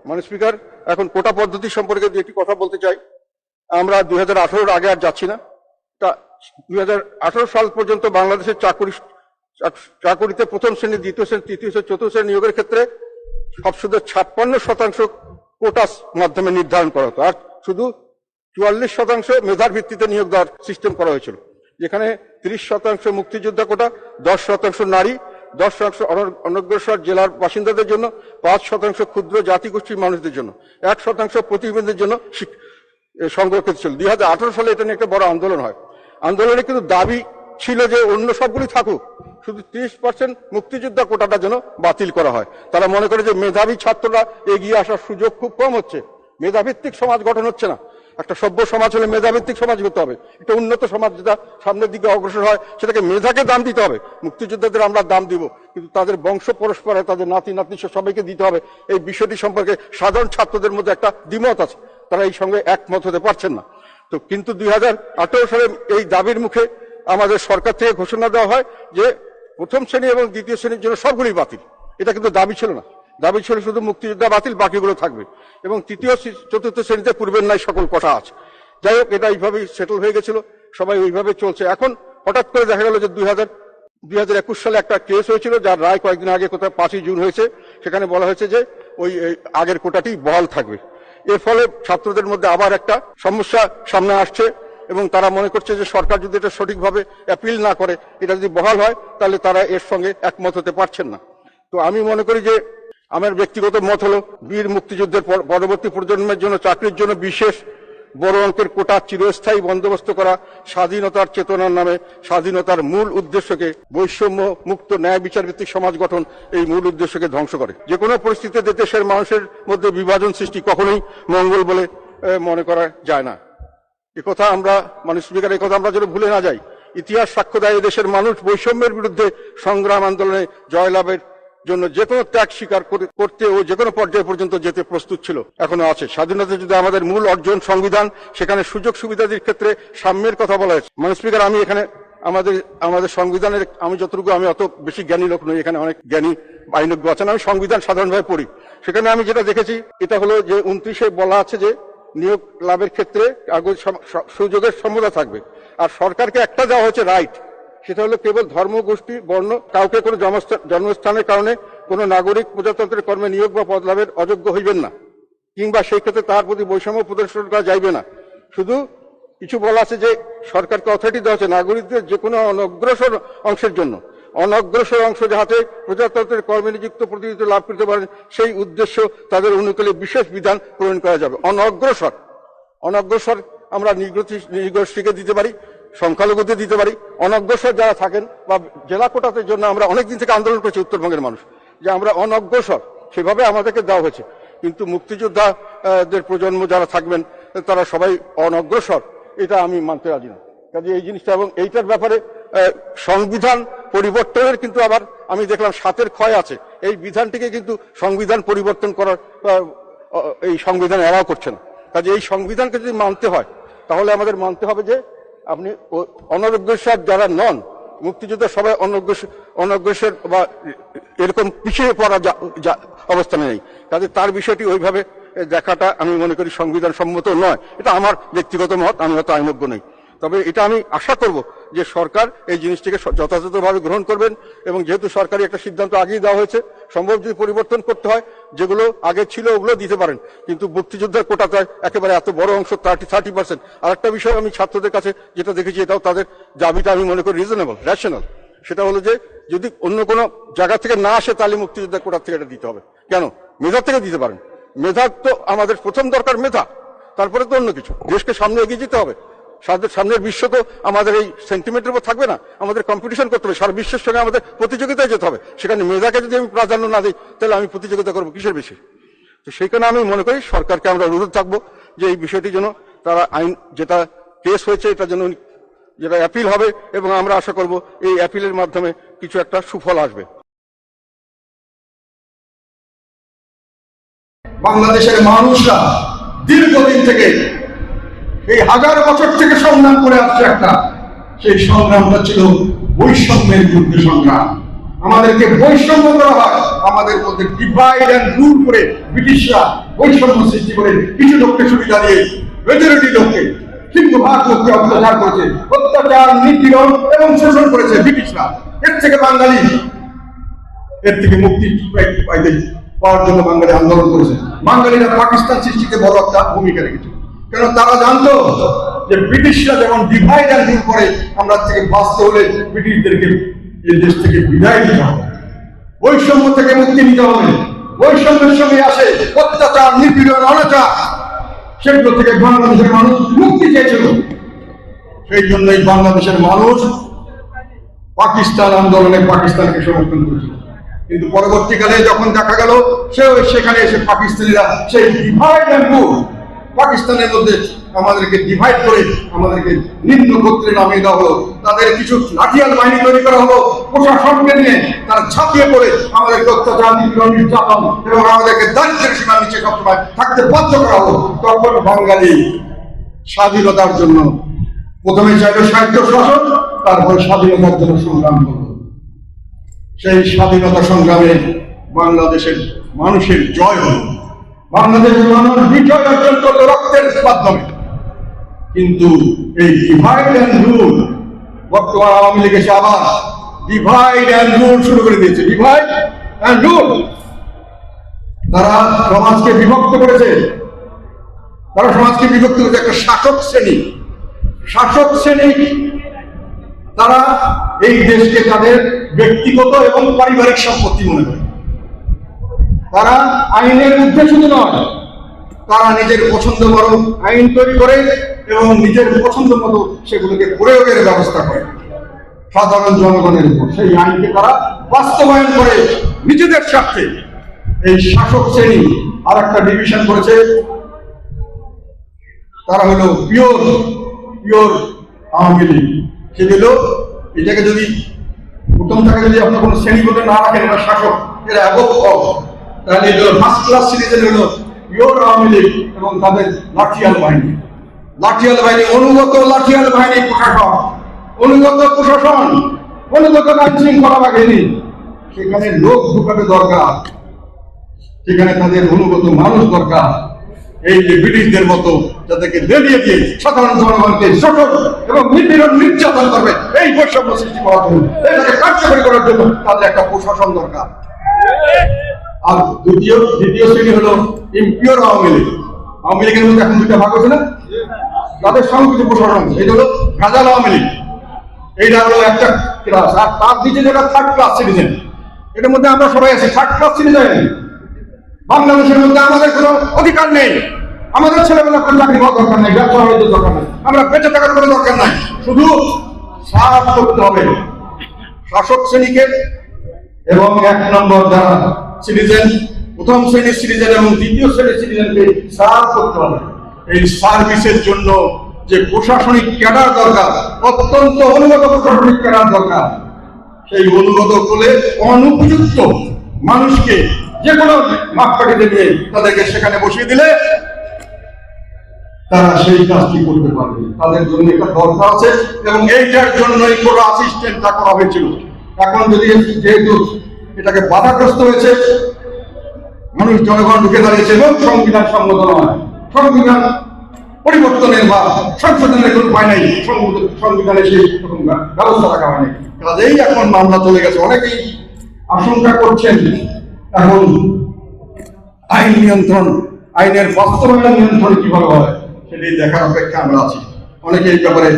মাননীয় স্পিকার, এখন কোটা পদ্ধতি সম্পর্কে একটি কথা বলতে চাই। আমরা 2018-র আগে আর যাচ্ছি না। 2018 সাল পর্যন্ত বাংলাদেশের চাকুরিতে প্রথম শ্রেণী, দ্বিতীয় শ্রেণী, তৃতীয় শ্রেণী, চতুর্থ শ্রেণী নিয়োগের ক্ষেত্রে শুধু 56% কোটার মাধ্যমে নির্ধারণ করা হতো, আর শুধু 44% মেধার ভিত্তিতে নিয়োগ দেওয়ার সিস্টেম করা হয়েছিল, যেখানে 30% মুক্তিযোদ্ধা কোটা, 10% নারী, 10% অনগ্রসর জেলার বাসিন্দাদের জন্য, 5% ক্ষুদ্র জাতিগোষ্ঠীর মানুষদের জন্য, 1% প্রতিবন্ধীদের জন্য সংরক্ষিত ছিল। 2018 সালে এটা নিয়ে একটা বড় আন্দোলন হয়। আন্দোলনে কিন্তু দাবি ছিল যে অন্য সবগুলি থাকুক, শুধু 30% মুক্তিযোদ্ধা কোটাটা যেন বাতিল করা হয়। তারা মনে করে যে মেধাবী ছাত্ররা এগিয়ে আসার সুযোগ খুব কম হচ্ছে, মেধাভিত্তিক সমাজ গঠন হচ্ছে না। একটা সভ্য সমাজ হলে মেধাভিত্তিক সমাজ হতে হবে। একটা উন্নত সমাজ যেটা সামনের দিকে অগ্রসর হয়, সেটাকে মেধাকে দাম দিতে হবে। মুক্তিযোদ্ধাদের আমরা দাম দিব, কিন্তু তাদের বংশ পরস্পরে, তাদের নাতি নাতনি সবাইকে দিতে হবে। এই বিষয়টি সম্পর্কে সাধারণ ছাত্রদের মধ্যে একটা দ্বিমত আছে, তারা এই সঙ্গে একমত হতে পারছেন না। তো কিন্তু 2018 সালে এই দাবির মুখে আমাদের সরকার থেকে ঘোষণা দেওয়া হয় যে প্রথম শ্রেণী এবং দ্বিতীয় শ্রেণীর জন্য সবগুলি বাতিল। এটা কিন্তু দাবি ছিল না, দাবি ছিল শুধু মুক্তিযোদ্ধা বাতিল, বাকিগুলো থাকবে, এবং তৃতীয় চতুর্থ শ্রেণীতে পূর্বের নাই সকল কথা আছে। যাই হোক, এটা এইভাবেই সেটেল হয়ে গেছিল, সবাই ওইভাবে চলছে। এখন হঠাৎ করে দেখা গেল যে 2021 সালে একটা কেস হয়েছিল, যার রায় কয়েকদিন আগে, কোথাও 5ই জুন হয়েছে। সেখানে বলা হয়েছে যে ওই আগের কোটাটি বহাল থাকবে। এর ফলে ছাত্রদের মধ্যে আবার একটা সমস্যা সামনে আসছে, এবং তারা মনে করছে যে সরকার যদি এটা সঠিকভাবে অ্যাপিল না করে, এটা যদি বহাল হয়, তাহলে তারা এর সঙ্গে একমত হতে পারছেন না। তো আমি মনে করি যে আমার ব্যক্তিগত মত হলো, বীর মুক্তিযুদ্ধের পরবর্তী প্রজন্মের জন্য চাকরির জন্য বিশেষ বড় অঙ্কের কোটা চিরস্থায়ী বন্দোবস্ত করা স্বাধীনতার চেতনার নামে স্বাধীনতার মূল উদ্দেশ্যকে, বৈষম্য মুক্ত ন্যায় বিচার ভিত্তিক সমাজ গঠন, এই মূল উদ্দেশ্যকে ধ্বংস করে। যে কোনো পরিস্থিতিতে দেশের মানুষের মধ্যে বিভাজন সৃষ্টি কখনোই মঙ্গল বলে মনে করা যায় না। একথা আমরা, মাননীয় স্পিকার, একথা আমরা যেন ভুলে না যাই। ইতিহাস সাক্ষ্য দেয় দেশের মানুষ বৈষম্যের বিরুদ্ধে সংগ্রাম আন্দোলনে জয়লাভের জন্য যে কোনো ত্যাগ স্বীকার করতে ও যে কোনো পর্যায় পর্যন্ত যেতে প্রস্তুত ছিল, এখনো আছে। স্বাধীনতা যদি আমাদের মূল অর্জন সংবিধান, সেখানে সুযোগ সুবিধাদের ক্ষেত্রে সাম্যের কথা বলা হয়েছে। মাননীয় স্পিকার, আমি এখানে আমাদের সংবিধানের, আমি যতটুকু, আমি অত বেশি জ্ঞানী লোক নই, এখানে অনেক জ্ঞানী আইনজ্ঞ আছেন, আমি সংবিধান সাধারণভাবে পড়ি। সেখানে আমি যেটা দেখেছি, এটা হলো যে 29-এ বলা আছে যে নিয়োগ লাভের ক্ষেত্রে সুযোগের সমতা থাকবে, আর সরকারকে একটা দেওয়া হচ্ছে রাইট, সেটা হলো কেবল ধর্ম, গোষ্ঠী, বর্ণ, কাউকে কোনো জন্মস্থানের কারণে কোনো নাগরিক প্রজাতন্ত্রের কর্মে নিয়োগ বা পদ লাভের অযোগ্য হইবেন না, কিংবা সেই ক্ষেত্রে তার প্রতি বৈষম্য প্রদর্শন করা যাইবে না। শুধু কিছু বলা আছে যে সরকারকে অথরিটি দেওয়া হচ্ছে নাগরিকদের যে কোনো অনগ্রসর অংশের জন্য, অনগ্রসর অংশ যাহাতে প্রজাতন্ত্রের কর্মে নিযুক্ত প্রতিনিধিত্ব লাভ করতে পারেন, সেই উদ্দেশ্য তাদের অনুকূলে বিশেষ বিধান প্রণয়ন করা যাবে। অনগ্রসর আমরা নিগোষ্ঠীকে দিতে পারি, সংখ্যালঘুদের দিতে পারি। অনগ্রসর যারা থাকেন, বা জেলা কোটাতের জন্য আমরা অনেকদিন থেকে আন্দোলন করেছি উত্তরবঙ্গের মানুষ, যে আমরা অনগ্রসর, সেভাবে আমাদেরকে দেওয়া হয়েছে। কিন্তু মুক্তিযোদ্ধাদের প্রজন্ম যারা থাকবেন, তারা সবাই অনগ্রসর, এটা আমি মানতে রাজি না। কাজে এই জিনিসটা, এবং এইটার ব্যাপারে সংবিধান পরিবর্তনের কিন্তু আবার আমি দেখলাম 7-এর ক্ষয় আছে। এই বিধানটিকে কিন্তু সংবিধান পরিবর্তন করার, এই সংবিধান এড়াও করছে না। কাজে এই সংবিধানকে যদি মানতে হয়, তাহলে আমাদের মানতে হবে যে আপনি অনগ্রসর যারা নন, মুক্তিযোদ্ধা সবাই অনগ্রসর বা এরকম পিছিয়ে পড়া অবস্থানে নেই। কাজে তার বিষয়টি ওইভাবে দেখাটা আমি মনে করি সংবিধান সম্মত নয়। এটা আমার ব্যক্তিগত মত, আমি হয়তো আইনজ্ঞ নই। তবে এটা আমি আশা করব যে সরকার এই জিনিসটিকে যথাযথভাবে গ্রহণ করবেন, এবং যেহেতু সরকারি একটা সিদ্ধান্ত আগেই দেওয়া হয়েছে, সম্ভব যদি পরিবর্তন করতে হয়, যেগুলো আগে ছিল ওগুলো দিতে পারেন, কিন্তু মুক্তিযোদ্ধার কোটাতে একেবারে এত বড় অংশ 30%। আর একটা বিষয় আমি ছাত্রদের কাছে যেটা দেখেছি, এটাও তাদের দাবিটা আমি মনে করি রিজনেবল, রেশনাল। সেটা হলো যে যদি অন্য কোনো জায়গা থেকে না আসে, তাহলে মুক্তিযোদ্ধার কোটা থেকে এটা দিতে হবে। কেন? মেধা থেকে দিতে পারেন। মেধা তো আমাদের প্রথম দরকার, মেধা, তারপরে তো অন্য কিছু। দেশকে সামনে এগিয়ে যেতে হবে, সামনের বিশ্ব তো আমাদের এই সেন্টিমেন্টের উপর থাকবে না, আমাদের কম্পিটিশন করতে হবে, সারা বিশ্বের সঙ্গে আমাদের প্রতিযোগিতায় যেতে হবে। সেখানে মেধাকে যদি আমি প্রাধান্য না দিই, তাহলে আমি প্রতিযোগিতা করবো কিসের বেশি? তো সেই কারণে আমি মনে করি সরকারকে আমরা অনুরোধ থাকবো যে এই বিষয়টি যেন তারা আইন, যেটা কেস হয়েছে, এটা যেন যেটা অ্যাপিল হবে, এবং আমরা আশা করব এই অ্যাপিলের মাধ্যমে কিছু একটা সুফল আসবে। বাংলাদেশের মানুষরা দীর্ঘদিন থেকে, এই 1000 বছর থেকে সংগ্রাম করে আসছে একটা, সেই সংগ্রামটা ছিল বৈষম্যের বিরুদ্ধে সংগ্রাম। আমাদেরকে বৈষম্য করা হয়, আমাদের মধ্যে ডিভাইড অ্যান্ড রুল করে ব্রিটিশরা বৈষম্য সৃষ্টি করে কিছু লোককে সুবিধা দিয়ে মেজরিটি লোককে, সিংহভাগ লোককে অত্যাচার করেছে, অত্যাচার, নিপীড়ন এবং শোষণ করেছে ব্রিটিশরা। এর থেকে বাঙালি এর থেকে মুক্তি পাইতে পাওয়ার জন্য বাঙালি আন্দোলন করেছে। বাঙালিরা পাকিস্তান সৃষ্টিতে বড় একটা ভূমিকা রেখেছে, কেন তারা জানতো যে ব্রিটিশরা যখন ডিভাইড অ্যান্ড রুল করে, আমরা থেকে বাঁচতে হলে ব্রিটিশদেরকে এই দেশ থেকে বিদায় দিতে হবে, বৈষম্য থেকে মুক্তি নিতে হবে। বৈষম্যের সঙ্গে আসে অত্যাচার, নিপীড়ন, অনাচার, সেগুলো থেকে বাংলাদেশের মানুষ মুক্তি চেয়েছিল। সেই জন্যই বাংলাদেশের মানুষ পাকিস্তান আন্দোলনে পাকিস্তানকে সমর্থন করেছিল। কিন্তু পরবর্তীকালে যখন দেখা গেল সেখানে এসে পাকিস্তানিরা সেই ডিভাইড অ্যান্ড রুল, পাকিস্তানের মধ্যে আমাদেরকে ডিভাইড করে আমাদেরকে নিম্ন গোত্রে নামিয়ে দেওয়া হলো, তাদের কিছু লাঠিয়াল বাহিনী তৈরি করা হলো, প্রশাসনকে নিয়ে তারা ঝাঁপিয়ে পড়ে আমাদেরকে অত্যাচার, নিপীড়ন, নির্যাতন এবং আমাদেরকে দারিদ্র্যের সীমার নিচে সবসময় থাকতে বাধ্য করা হলো। তখন বাঙালি স্বাধীনতার জন্য প্রথমে চাইল সাহিত্য শাসন, তারপরে স্বাধীনতার জন্য সংগ্রাম করল। সেই স্বাধীনতা সংগ্রামে বাংলাদেশের মানুষের জয় হল, বাংলাদেশের মানুষ বিজয় অর্জন করলো রক্তের মাধ্যমে। কিন্তু এই ডিভাইড অ্যান্ড রুল, বর্তমান আওয়ামী লীগ এসে আবার ডিভাইড অ্যান্ড রুল শুরু করে দিয়েছে। ডিভাইড অ্যান্ড রুল, তারা সমাজকে বিভক্ত করেছে। তারা সমাজকে বিভক্ত করেছে একটা শাসক শ্রেণী, তারা এই দেশকে তাদের ব্যক্তিগত এবং পারিবারিক সম্পত্তি মনে করে। তারা আইনের ঊর্ধ্বে শুধু নয়, তারা নিজের পছন্দ মতো আইন তৈরি করে এবং নিজের পছন্দ মতো সেগুলোকে প্রয়োগের ব্যবস্থা করে সাধারণ জনগণের উপর। সেই আইনকে তারা বাস্তবায়ন করে নিজেদের স্বার্থে। এই শাসক শ্রেণী আর একটা ডিভিশন করেছে, তারা হলো পিওর আওয়ামী লীগ। সেগুলো এটাকে যদি প্রথম থেকে যদি আপনার কোনো শ্রেণীগত না রাখেন, এরা শাসক, এরা অ্যাবক, তাহলে এগুলো ফার্স্ট ক্লাস সিটিজেন হলো পিওর আওয়ামী লীগ এবং তাদের লাঠিয়াল বাহিনী, অনুগত লাঠিয়াল বাহিনী, অনুগত প্রশাসন, অনুগত আইন শৃঙ্খলা বাহিনী। সেখানে লোক ঢুকাতে দরকার, সেখানে তাদের অনুগত মানুষ দরকার। এই যে ব্রিটিশদের মতো যাদেরকে লেলিয়ে দিয়ে সাধারণ জনগণকে শোষণ এবং নিপীড়ন, নির্যাতন করবে, এই বৈষম্য সৃষ্টি করার জন্য, এটাকে কার্যকরী করার জন্য তাদের একটা প্রশাসন দরকার। আর দ্বিতীয় শ্রেণী হলো ইম্পিওর আওয়ামী লীগ। আওয়ামী লীগের মধ্যে এখন দুইটা ভাগ হচ্ছে না, তাদের সংগঠিত প্রশাসন, এটা হলো গাজাল আওয়ামী লীগ। এইটা হলো একটা ক্লাস, আর তার নিচে যেটা থার্ড ক্লাস সিটিজেন। এটার মধ্যে আমরা সবাই আছি থার্ড ক্লাস সিটিজেন। বাংলাদেশের মধ্যে আমাদের কোনো অধিকার নেই, আমাদের ছেলেমেয়েরা কোনো চাকরি পাওয়ার দরকার নেই, ব্যবসা বাণিজ্যের দরকার নেই, আমরা বেঁচে থাকার কোনো দরকার নাই। শুধু সাফ করতে হবে শাসক শ্রেণীকে এবং এক নম্বর যারা সিটিজেন, প্রথম শ্রেণীর সিটিজেন এবং দ্বিতীয় শ্রেণীর সিটিজেনকে সার্ভ করতে হবে। এই সার্ভিসের জন্য যে প্রশাসনিক ক্যাডার দরকার, অত্যন্ত অনুগত প্রশাসনিক ক্যাডার দরকার। সেই অনুগত বলে অনুপযুক্ত মানুষকে যে কোনো মাপকাঠিতে নিয়ে তাদেরকে সেখানে বসিয়ে দিলে তারা সেই কাজটি করতে পারবে। তাদের জন্য একটা দরকার আছে এবং এইটার জন্যই কোনো অ্যাসিস্ট্যান্টটা করা হয়েছিল। এখন যদি যেহেতু এটাকে বাধাগ্রস্ত হয়েছে, মানুষ জনগণ ঢুকে দাঁড়িয়েছে এবং সংবিধান সম্মত নয়, সংবিধান পরিবর্তনের বা সংশোধনের কোনো উপায় নেই, সংবিধানে সেই রকম ব্যবস্থা রাখা হয়নি। কাজেই এখন মামলা চলে গেছে। অনেকেই আশঙ্কা করছেন এখন আইন নিয়ন্ত্রণ, আইনের বাস্তবায়ন নিয়ন্ত্রণ কিভাবে হয় সেটি দেখার অপেক্ষা আমরা আছি। অনেকে এই ব্যাপারে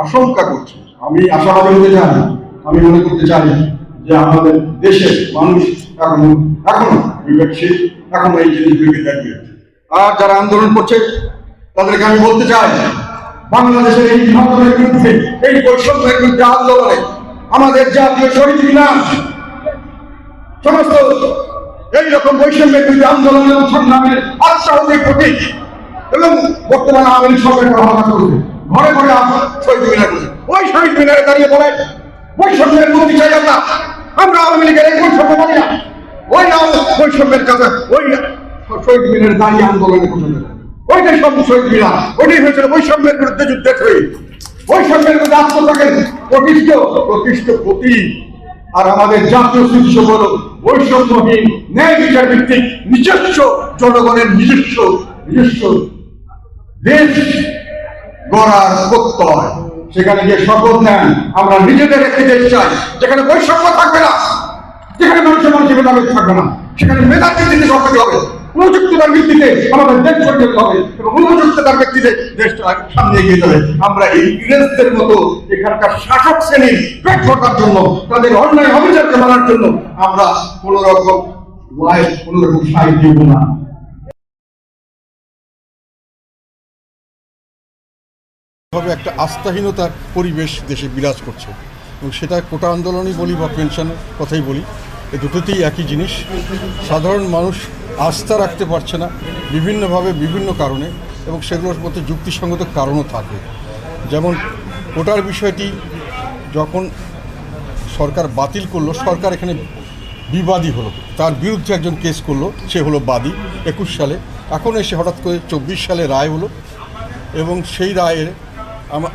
আশঙ্কা করছে। আমি আশাবাদী হতে চাই, আমি মনে করতে চাই যে আমাদের দেশের মানুষ এখনো বিবেকশীল, এখনো এই জিনিসগুলিকে দেখবে। আর যারা আন্দোলন করছে তাদেরকে আমি বলতে চাই, বাংলাদেশের এই বিভাজনের বিরুদ্ধে, এই বৈষম্যের বিরুদ্ধে আন্দোলনে আমাদের জাতীয় শহীদ মিনার সমস্ত এইরকম বৈষম্যের বিরুদ্ধে আন্দোলন এবং সংগ্রামের আত্মাহতির প্রতীক। এবং বর্তমানে আওয়ামী লীগ সরকার প্রভাবনা করছে, ঘরে ঘরে শহীদ মিনার করছে। ওই শহীদ মিনারে দাঁড়িয়ে বলে বৈষম্যের মুক্তি চাই আমরা আওয়ামী লীগের এই বৈষম্য মানি না। ওই বৈষম্যের কাছে ওই শহীদ মিনারে দাঁড়িয়ে আন্দোলনের ঘোষণা, ওইটাই সব শহীদ মিনার, ওইটাই হয়েছিল বৈষম্যের বিরুদ্ধে যুদ্ধের শহীদ। বৈষম্যের বিরুদ্ধে আত্মত্যাগের প্রতিষ্ঠিত প্রতীক আর আমাদের জাতীয় স্মৃতিসৌধ হল বৈষম্যহীন ন্যায় বিচার ভিত্তিক নিজস্ব জনগণের নিজস্ব দেশ গড়ার প্রত্যয়। সেখানে গিয়ে শপথ নেন আমরা নিজেদের একটি দেশ চাই যেখানে বৈষম্য থাকবে না, যেখানে মানুষের ভেদাভেদ থাকবে না, সেখানে মেধার ভিত্তিতে সরকারি হবে, উপযুক্ততার ভিত্তিতে আমাদের দেশ পরিচালিত হবে এবং উপযুক্ততার ভিত্তিতে দেশটা সামনে এগিয়ে যাবে। আমরা এই ইংরেজদের মতো এখানকার শাসক শ্রেণীর পেট ভরার জন্য, তাদের অন্যায় অবিচারকে মানার জন্য আমরা কোন রকম সাহায্য দিব না। একটা আস্থাহীনতার পরিবেশ দেশে বিরাজ করছে এবং সেটা কোটা আন্দোলনই বলি বা পেনশনের কথাই বলি, এই দুটোতেই একই জিনিস। সাধারণ মানুষ আস্থা রাখতে পারছে না বিভিন্নভাবে বিভিন্ন কারণে, এবং সেগুলোর মধ্যে যুক্তিসঙ্গত কারণও থাকে। যেমন কোটার বিষয়টি যখন সরকার বাতিল করলো, সরকার এখানে বিবাদী হলো, তার বিরুদ্ধে একজন কেস করলো, সে হলো বাদী 21 সালে। এখন এসে হঠাৎ করে 24 সালে রায় হলো, এবং সেই রায়ের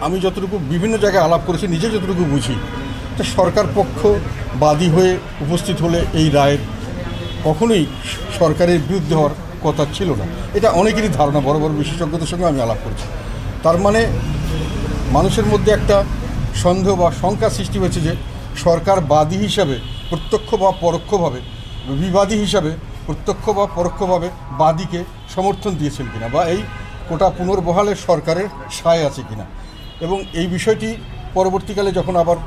আমি যতটুকু বিভিন্ন জায়গায় আলাপ করেছি, নিজে যতটুকু বুঝি, তা সরকার পক্ষ বাদী হয়ে উপস্থিত হলে এই রায়ের কখনোই সরকারের বিরুদ্ধে হওয়ার কথা ছিল না। এটা অনেকেরই ধারণা, বড় বড় বিশেষজ্ঞদের সঙ্গে আমি আলাপ করেছি। তার মানে মানুষের মধ্যে একটা সন্দেহ বা শঙ্কা সৃষ্টি হয়েছে যে সরকার বাদী হিসাবে প্রত্যক্ষ বা পরোক্ষভাবে, বিবাদী হিসাবে প্রত্যক্ষ বা পরোক্ষভাবে বাদীকে সমর্থন দিয়েছেন কিনা, বা এই কোটা পুনর্বহালের সরকারের সায় আছে কিনা। এবং এই বিষয়টি পরবর্তীকালে যখন আবার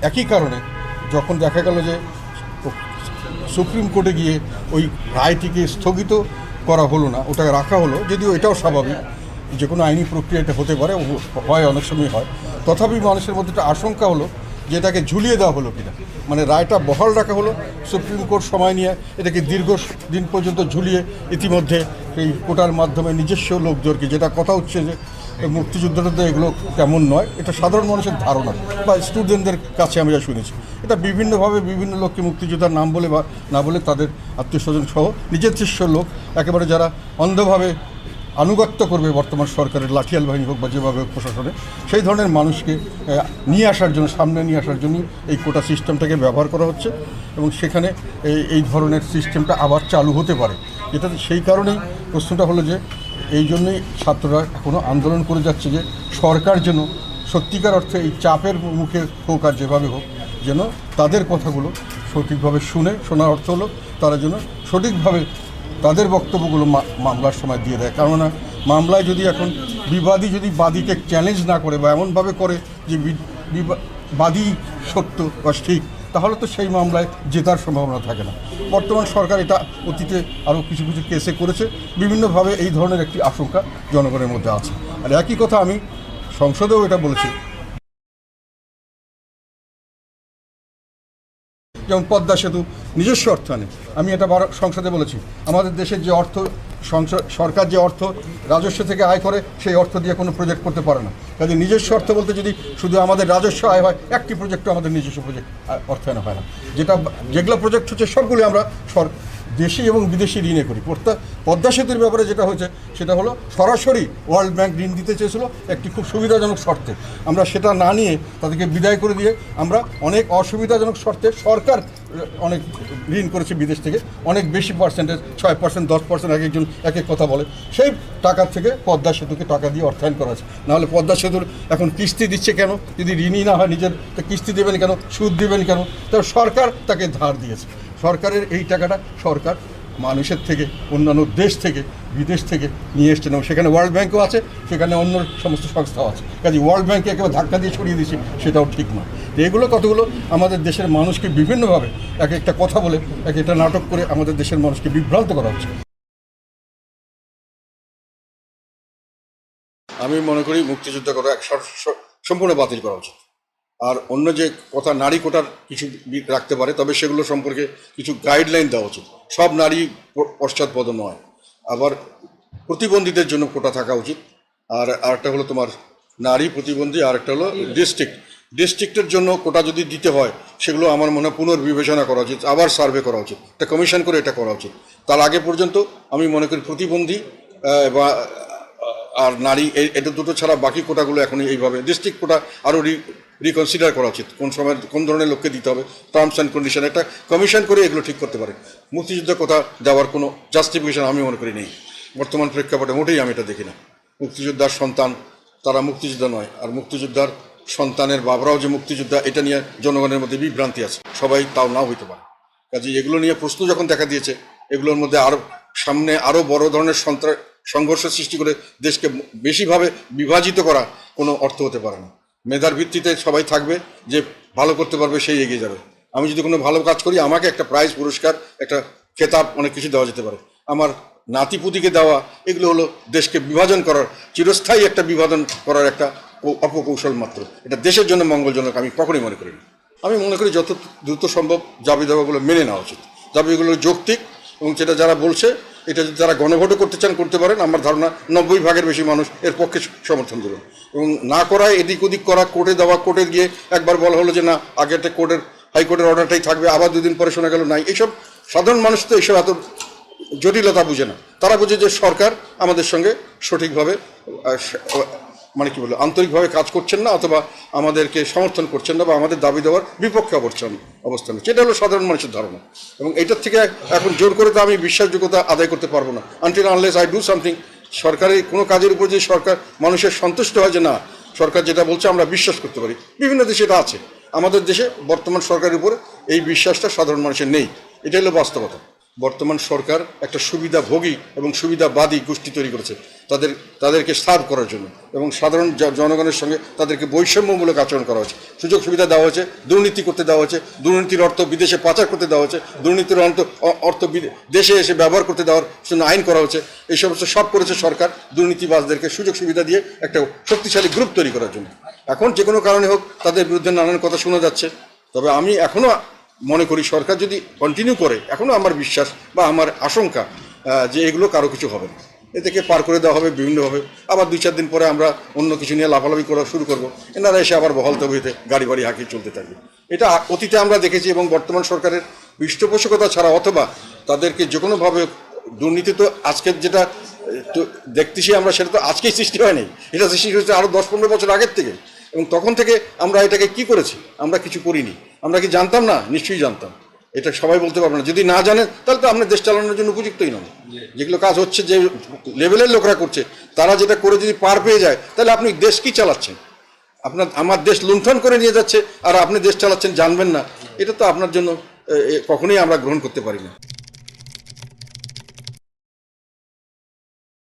একই কারণে যখন দেখা গেল যে সুপ্রিম কোর্টে গিয়ে ওই রায়টিকে স্থগিত করা হলো না, ওটা রাখা হলো, যদিও এটাও স্বাভাবিক, যে কোনো আইনি প্রক্রিয়া এটা হতে পারে, হয় অনেক সময় হয়, তথাপি মানুষের মধ্যে একটা আশঙ্কা হলো যে এটাকে ঝুলিয়ে দেওয়া হলো কিনা, মানে রায়টা বহাল রাখা হলো, সুপ্রিম কোর্ট সময় নিয়ে এটাকে দীর্ঘ দিন পর্যন্ত ঝুলিয়ে ইতিমধ্যে এই কোটার মাধ্যমে নিজস্ব লোকজনকে, যেটা কথা হচ্ছে যে মুক্তিযোদ্ধাদের এগুলো তেমন নয়, এটা সাধারণ মানুষের ধারণা বা স্টুডেন্টদের কাছে আমি যা শুনেছি, এটা বিভিন্নভাবে বিভিন্ন লোককে মুক্তিযোদ্ধার নাম বলে বা না বলে তাদের আত্মীয়স্বজন সহ নিজস্ব লোক একেবারে যারা অন্ধভাবে আনুগত্য করবে বর্তমান সরকারের লাঠিয়াল বাহিনী হোক বা যেভাবে প্রশাসনে, সেই ধরনের মানুষকে নিয়ে আসার জন্য, সামনে নিয়ে আসার জন্য এই কোটা সিস্টেমটাকে ব্যবহার করা হচ্ছে। এবং সেখানে এই ধরনের সিস্টেমটা আবার চালু হতে পারে। এটা সেই কারণেই প্রশ্নটা হলো যে এই জন্যই ছাত্ররা এখনও আন্দোলন করে যাচ্ছে যে সরকার যেন সত্যিকার অর্থে এই চাপের মুখে হোক আর যেভাবে হোক, যেন তাদের কথাগুলো সঠিকভাবে শোনার অর্থ হলো তারা যেন সঠিকভাবে তাদের বক্তব্যগুলো মামলার সময় দিয়ে দেয়। কেননা মামলায় যদি এখন বিবাদী যদি বাদীকে চ্যালেঞ্জ না করে বা এমনভাবে করে যে বাদী সত্য বা ঠিক, তাহলে তো সেই মামলায় জেতার সম্ভাবনা থাকে না। বর্তমান সরকার এটা অতীতে আরও কিছু কিছু কেসে করেছে, বিভিন্নভাবে এই ধরনের একটি আশঙ্কা জনগণের মধ্যে আছে। আর একই কথা আমি সংসদেও এটা বলেছি, যেমন পদ্মা সেতু নিজস্ব অর্থায়নে, আমি এটা সংসদে বলেছি, আমাদের দেশের যে অর্থ সরকার যে অর্থ রাজস্ব থেকে আয় করে, সেই অর্থ দিয়ে কোনো প্রজেক্ট করতে পারে না। কাজে নিজস্ব অর্থ বলতে যদি শুধু আমাদের রাজস্ব আয় হয়, একটি প্রজেক্টও আমাদের নিজস্ব প্রজেক্ট অর্থায়নে হয় না। যেগুলো প্রজেক্ট হচ্ছে সবগুলো আমরা দেশি এবং বিদেশি ঋণে করি। পদ্মা সেতুর ব্যাপারে যেটা হয়েছে সেটা হলো সরাসরি ওয়ার্ল্ড ব্যাংক ঋণ দিতে চেয়েছিল একটি খুব সুবিধাজনক শর্তে, আমরা সেটা না নিয়ে তাদেরকে বিদায় করে দিয়ে আমরা অনেক অসুবিধাজনক শর্তে সরকার অনেক ঋণ করেছে বিদেশ থেকে, অনেক বেশি পার্সেন্টেজ, 6%, 10% এক একজন এক এক কথা বলে, সেই টাকার থেকে পদ্মা সেতুকে টাকা দিয়ে অর্থায়ন করা আছে। নাহলে পদ্মা সেতুর এখন কিস্তি দিচ্ছে কেন? যদি ঋণই না হয় নিজের, তা কিস্তি দেবেন কেন, সুদ দেবেন কেন? তো সরকার তাকে ধার দিয়েছে। সরকারের এই টাকাটা সরকার মানুষের থেকে, অন্যান্য দেশ থেকে, বিদেশ থেকে নিয়ে এসছে না। সেখানে ওয়ার্ল্ড ব্যাঙ্কও আছে, সেখানে অন্য সমস্ত সংস্থাও আছে। কাজে ওয়ার্ল্ড ব্যাঙ্কে একেবারে ধাক্কা দিয়ে ছড়িয়ে দিয়েছি, সেটাও ঠিক নয়। তো এগুলো কতগুলো আমাদের দেশের মানুষকে বিভিন্নভাবে এক একটা কথা বলে, এক একটা নাটক করে আমাদের দেশের মানুষকে বিভ্রান্ত করা হচ্ছে। আমি মনে করি মুক্তিযুদ্ধ করা সম্পূর্ণ বাতিল করা উচিত। আর অন্য যে কথা নারী কোটার কিছু রাখতে পারে, তবে সেগুলো সম্পর্কে কিছু গাইডলাইন দেওয়া উচিত। সব নারী পশ্চাৎপদ নয়। আবার প্রতিবন্ধীদের জন্য কোটা থাকা উচিত। আর আরেকটা হলো তোমার নারী প্রতিবন্ধী, আর একটা হলো ডিস্ট্রিক্টের জন্য কোটা যদি দিতে হয়, সেগুলো আমার মনে হয় পুনর্বিবেচনা করা উচিত, আবার সার্ভে করা উচিত, একটা কমিশন করে এটা করা উচিত। তার আগে পর্যন্ত আমি মনে করি প্রতিবন্ধী বা আর নারী, এটা দুটো ছাড়া বাকি কোটাগুলো এখন এইভাবে ডিস্ট্রিক্ট কোটা আরও রিকনসিডার করা উচিত, কোন সময় কোন ধরনের লোককে দিতে হবে, টার্মস অ্যান্ড কন্ডিশন একটা কমিশন করে এগুলো ঠিক করতে পারে। মুক্তিযুদ্ধের কথা দেওয়ার কোনো জাস্টিফিকেশন আমি মনে করি নেই বর্তমান প্রেক্ষাপটে, মোটেই আমি এটা দেখি না। মুক্তিযোদ্ধার সন্তান তারা মুক্তিযোদ্ধা নয়, আর মুক্তিযোদ্ধার সন্তানের বাবারাও যে মুক্তিযোদ্ধা এটা নিয়ে জনগণের মধ্যে বিভ্রান্তি আছে, সবাই তাও নাও হইতে পারে। কাজে এগুলো নিয়ে প্রশ্ন যখন দেখা দিয়েছে, এগুলোর মধ্যে আরও সামনে আরও বড় ধরনের সংঘর্ষ সৃষ্টি করে দেশকে বেশিভাবে বিভাজিত করা কোনো অর্থ হতে পারে না। মেধার ভিত্তিতে সবাই থাকবে, যে ভালো করতে পারবে সেই এগিয়ে যাবে। আমি যদি কোনো ভালো কাজ করি আমাকে একটা প্রাইজ, পুরস্কার, একটা খেতাব, অনেক কিছু দেওয়া যেতে পারে। আমার নাতিপুতিকে দেওয়া এগুলো হলো দেশকে বিভাজন করার, চিরস্থায়ী একটা বিভাজন করার একটা অপকৌশল মাত্র। এটা দেশের জন্য মঙ্গলজনক আমি কখনোই মনে করি না। আমি মনে করি যত দ্রুত সম্ভব দাবি দাবাগুলো মেনে নেওয়া উচিত। দাবিগুলো যৌক্তিক, এবং সেটা যারা বলছে এটা যদি যারা গণভোটও করতে চান করতে পারেন। আমার ধারণা 90% বেশি মানুষ এর পক্ষে সমর্থন দেবেন। এবং না করায় এদিক ওদিক করা, কোর্টে দেওয়া, কোর্টে গিয়ে একবার বলা হলো যে না আগে একটা হাইকোর্টের অর্ডারটাই থাকবে, আবার 2 দিন পরে শোনা গেল নাই। এইসব সাধারণ মানুষ তো এইসব এত জটিলতা বুঝে না। তারা বুঝে যে সরকার আমাদের সঙ্গে সঠিকভাবে মানে কি বলে আন্তরিকভাবে কাজ করছেন না, অথবা আমাদেরকে সমর্থন করছেন না, বা আমাদের দাবি দেওয়ার বিপক্ষে অবস্থান। সেটা হলো সাধারণ মানুষের ধারণা। এবং এটার থেকে এখন জোর করে তো আমি বিশ্বাসযোগ্যতা আদায় করতে পারবো না, until unless I do something. সরকারি কোনো কাজের উপর যদি সরকার মানুষের সন্তুষ্ট হয় যে না সরকার যেটা বলছে আমরা বিশ্বাস করতে পারি, বিভিন্ন দেশে এটা আছে। আমাদের দেশে বর্তমান সরকারের উপর এই বিশ্বাসটা সাধারণ মানুষের নেই। এটা হলো বাস্তবতা। বর্তমান সরকার একটা সুবিধাভোগী এবং সুবিধাবাদী গোষ্ঠী তৈরি করেছে তাদেরকে সার্ভ করার জন্য, এবং সাধারণ জনগণের সঙ্গে তাদেরকে বৈষম্যমূলক আচরণ করা হয়েছে। সুযোগ সুবিধা দেওয়া হয়েছে, দুর্নীতি করতে দেওয়া হয়েছে, দুর্নীতির অর্থ বিদেশে পাচার করতে দেওয়া হয়েছে, দুর্নীতির অর্থ দেশে এসে ব্যবহার করতে দেওয়ার জন্য আইন করা হয়েছে। এই সমস্ত সব করেছে সরকার দুর্নীতিবাজদেরকে সুযোগ সুবিধা দিয়ে একটা শক্তিশালী গ্রুপ তৈরি করার জন্য। এখন যে কোনো কারণে হোক তাদের বিরুদ্ধে নানান কথা শোনা যাচ্ছে। তবে আমি এখনও মনে করি সরকার যদি কন্টিনিউ করে, এখনও আমার বিশ্বাস বা আমার আশঙ্কা যে এগুলো কারো কিছু হবে না। এ থেকে পার করে দেওয়া হবে বিভিন্নভাবে, আবার 2-4 দিন পরে আমরা অন্য কিছু নিয়ে লাফালাফি করা শুরু করবো, এনারা এসে আবার বহাল তবিতে গাড়ি বাড়ি হাঁকিয়ে চলতে থাকবে। এটা অতীতে আমরা দেখেছি, এবং বর্তমান সরকারের পৃষ্ঠপোষকতা ছাড়া অথবা তাদেরকে যে কোনোভাবে দুর্নীতি তো আজকের যেটা দেখতেছি আমরা, সেটা তো আজকেই সৃষ্টি হয়নি, এটা সৃষ্টি হয়েছে আরও 10-15 বছর আগের থেকে। এবং তখন থেকে আমরা এটাকে কি করেছি? আমরা কিছু করিনি। আমরা কি জানতাম না? নিশ্চয়ই জানতাম। এটা সবাই বলতে পারবে না। যদি না জানেন তাহলে তো আপনার দেশ চালানোর জন্য উপযুক্তই নয়। যেগুলো কাজ হচ্ছে, যে লেভেলের লোকরা করছে, তারা যেটা করে যদি পার পেয়ে যায়, তাহলে আপনি দেশ কি চালাচ্ছেন? আমার দেশ লুণ্ঠন করে নিয়ে যাচ্ছে, আর আপনি দেশ চালাচ্ছেন জানবেন না। এটা তো আপনার জন্য কখনোই আমরা গ্রহণ করতে পারি না।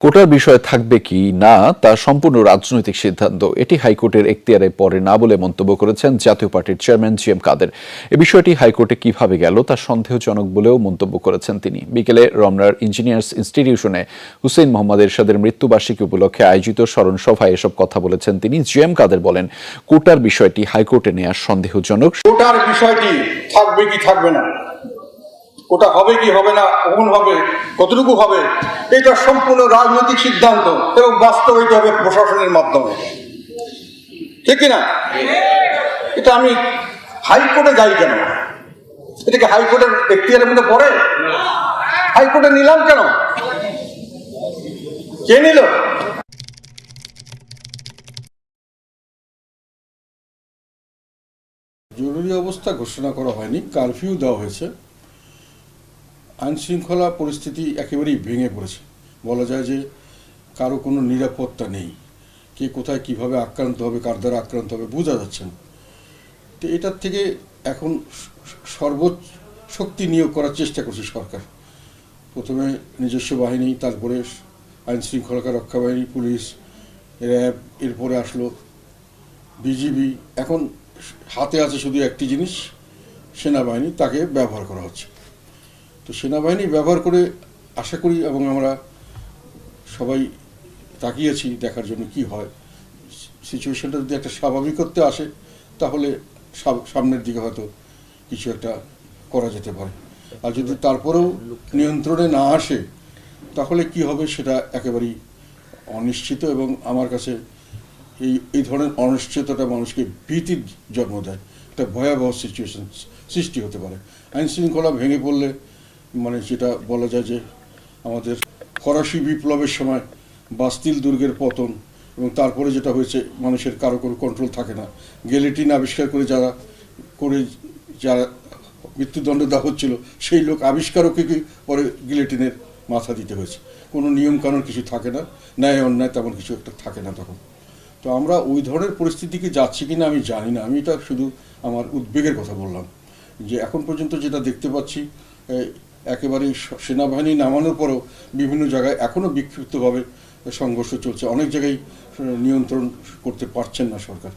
কোটার বিষয় থাকবে কি না তা সম্পূর্ণ রাজনৈতিক সিদ্ধান্ত, এটি হাইকোর্টের এখতিয়ারে পড়ে না বলে মন্তব্য করেছেন জাতীয় পার্টির চেয়ারম্যান জি এম কাদের। এ বিষয়টি হাইকোর্টে কিভাবে গেল তা সন্দেহজনক বলেও মন্তব্য করেছেন তিনি। বিকেলে রমনার ইঞ্জিনিয়ার্স ইনস্টিটিউশনে হুসেইন মোহাম্মদ এরশাদের মৃত্যুবার্ষিকী উপলক্ষে আয়োজিত স্মরণ সভায় এসব কথা বলেছেন তিনি। জি এম কাদের বলেন, কোটার বিষয়টি হাইকোর্টে নেওয়া সন্দেহজনক। কোটার বিষয়টি থাকবে কি থাকবে না, কোটা হবে কি হবে না, কখন হবে, কতটুকু হবে, এটা সম্পূর্ণ রাজনৈতিক সিদ্ধান্ত এবং বাস্তবায়িত হবে প্রশাসনের মাধ্যমে, ঠিক কিনা? এটা আমি হাইকোর্টে যাই কেন? এটাকে হাইকোর্টের এখতিয়ারের মধ্যে পড়ে? হাইকোর্টে নিলাম কেন? কে নিল? জরুরি অবস্থা ঘোষণা করা হয়নি, কারফিউ দেওয়া হয়েছে। আইন শৃঙ্খলা পরিস্থিতি একেবারেই ভেঙে পড়েছে। বলা যায় যে কারো কোনো নিরাপত্তা নেই, কে কোথায় কিভাবে আক্রান্ত হবে, কার দ্বারা আক্রান্ত হবে বোঝা যাচ্ছে না। তো এটার থেকে এখন সর্বোচ্চ শক্তি নিয়োগ করার চেষ্টা করছে সরকার। প্রথমে নিজস্ব বাহিনী, তারপরে আইন শৃঙ্খলা রক্ষা বাহিনী, পুলিশ, র্যাব, এরপরে আসলো বিজিবি। এখন হাতে আছে শুধু একটি জিনিস, সেনাবাহিনী, তাকে ব্যবহার করা হচ্ছে। তো সেনাবাহিনী ব্যবহার করে আশা করি, এবং আমরা সবাই তাকিয়েছি দেখার জন্য কি হয়। সিচুয়েশনটা যদি একটা স্বাভাবিকত্বে আসে তাহলে সামনের দিকে হয়তো কিছু একটা করা যেতে পারে। আর যদি তারপরেও নিয়ন্ত্রণে না আসে তাহলে কি হবে সেটা একেবারেই অনিশ্চিত। এবং আমার কাছে এই ধরনের অনিশ্চয়তাটা মানুষকে ভীতির জন্ম দেয়, একটা ভয়াবহ সিচুয়েশন সৃষ্টি হতে পারে। আইন শৃঙ্খলা ভেঙে পড়লে মানে যেটা বলা যায় যে আমাদের ফরাসি বিপ্লবের সময় বাস্তিল দুর্গের পতন, এবং তারপরে যেটা হয়েছে, মানুষের কারো কোনো কন্ট্রোল থাকে না। গিলোটিন আবিষ্কার করে যারা মৃত্যুদণ্ড দেওয়া হচ্ছিল, সেই লোক আবিষ্কারকে পরে গিলোটিনের মাথা দিতে হয়েছে। কোনো নিয়ম কানুন কিছু থাকে না, ন্যায় অন্যায় তেমন কিছু একটা থাকে না তখন। তো আমরা ওই ধরনের পরিস্থিতিকে যাচ্ছি কিনা আমি জানি না। আমি এটা শুধু আমার উদ্বেগের কথা বললাম, যে এখন পর্যন্ত যেটা দেখতে পাচ্ছি, একেবারে সেনাবাহিনী নামানোর পরেও বিভিন্ন জায়গায় এখনও বিক্ষিপ্তভাবে সংঘর্ষ চলছে। অনেক জায়গায় নিয়ন্ত্রণ করতে পারছেন না সরকার।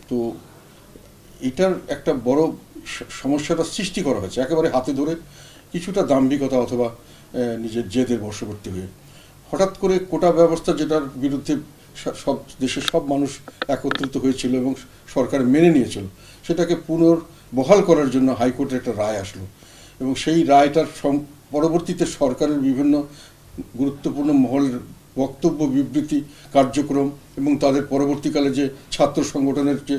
তো এটার একটা বড় সমস্যাটা সৃষ্টি করা হয়েছে একেবারে হাতে ধরে, কিছুটা দাম্ভিকতা অথবা নিজের জেদের বশবর্তী হয়ে। হঠাৎ করে কোটা ব্যবস্থা, যেটার বিরুদ্ধে সব দেশের সব মানুষ একত্রিত হয়েছিল এবং সরকার মেনে নিয়েছিল, সেটাকে পুনর্বহাল করার জন্য হাইকোর্টের একটা রায় আসলো, এবং সেই রায়টার পরবর্তীতে সরকারের বিভিন্ন গুরুত্বপূর্ণ মহলের বক্তব্য, বিবৃতি, কার্যক্রম এবং তাদের পরবর্তীকালে যে ছাত্র সংগঠনের যে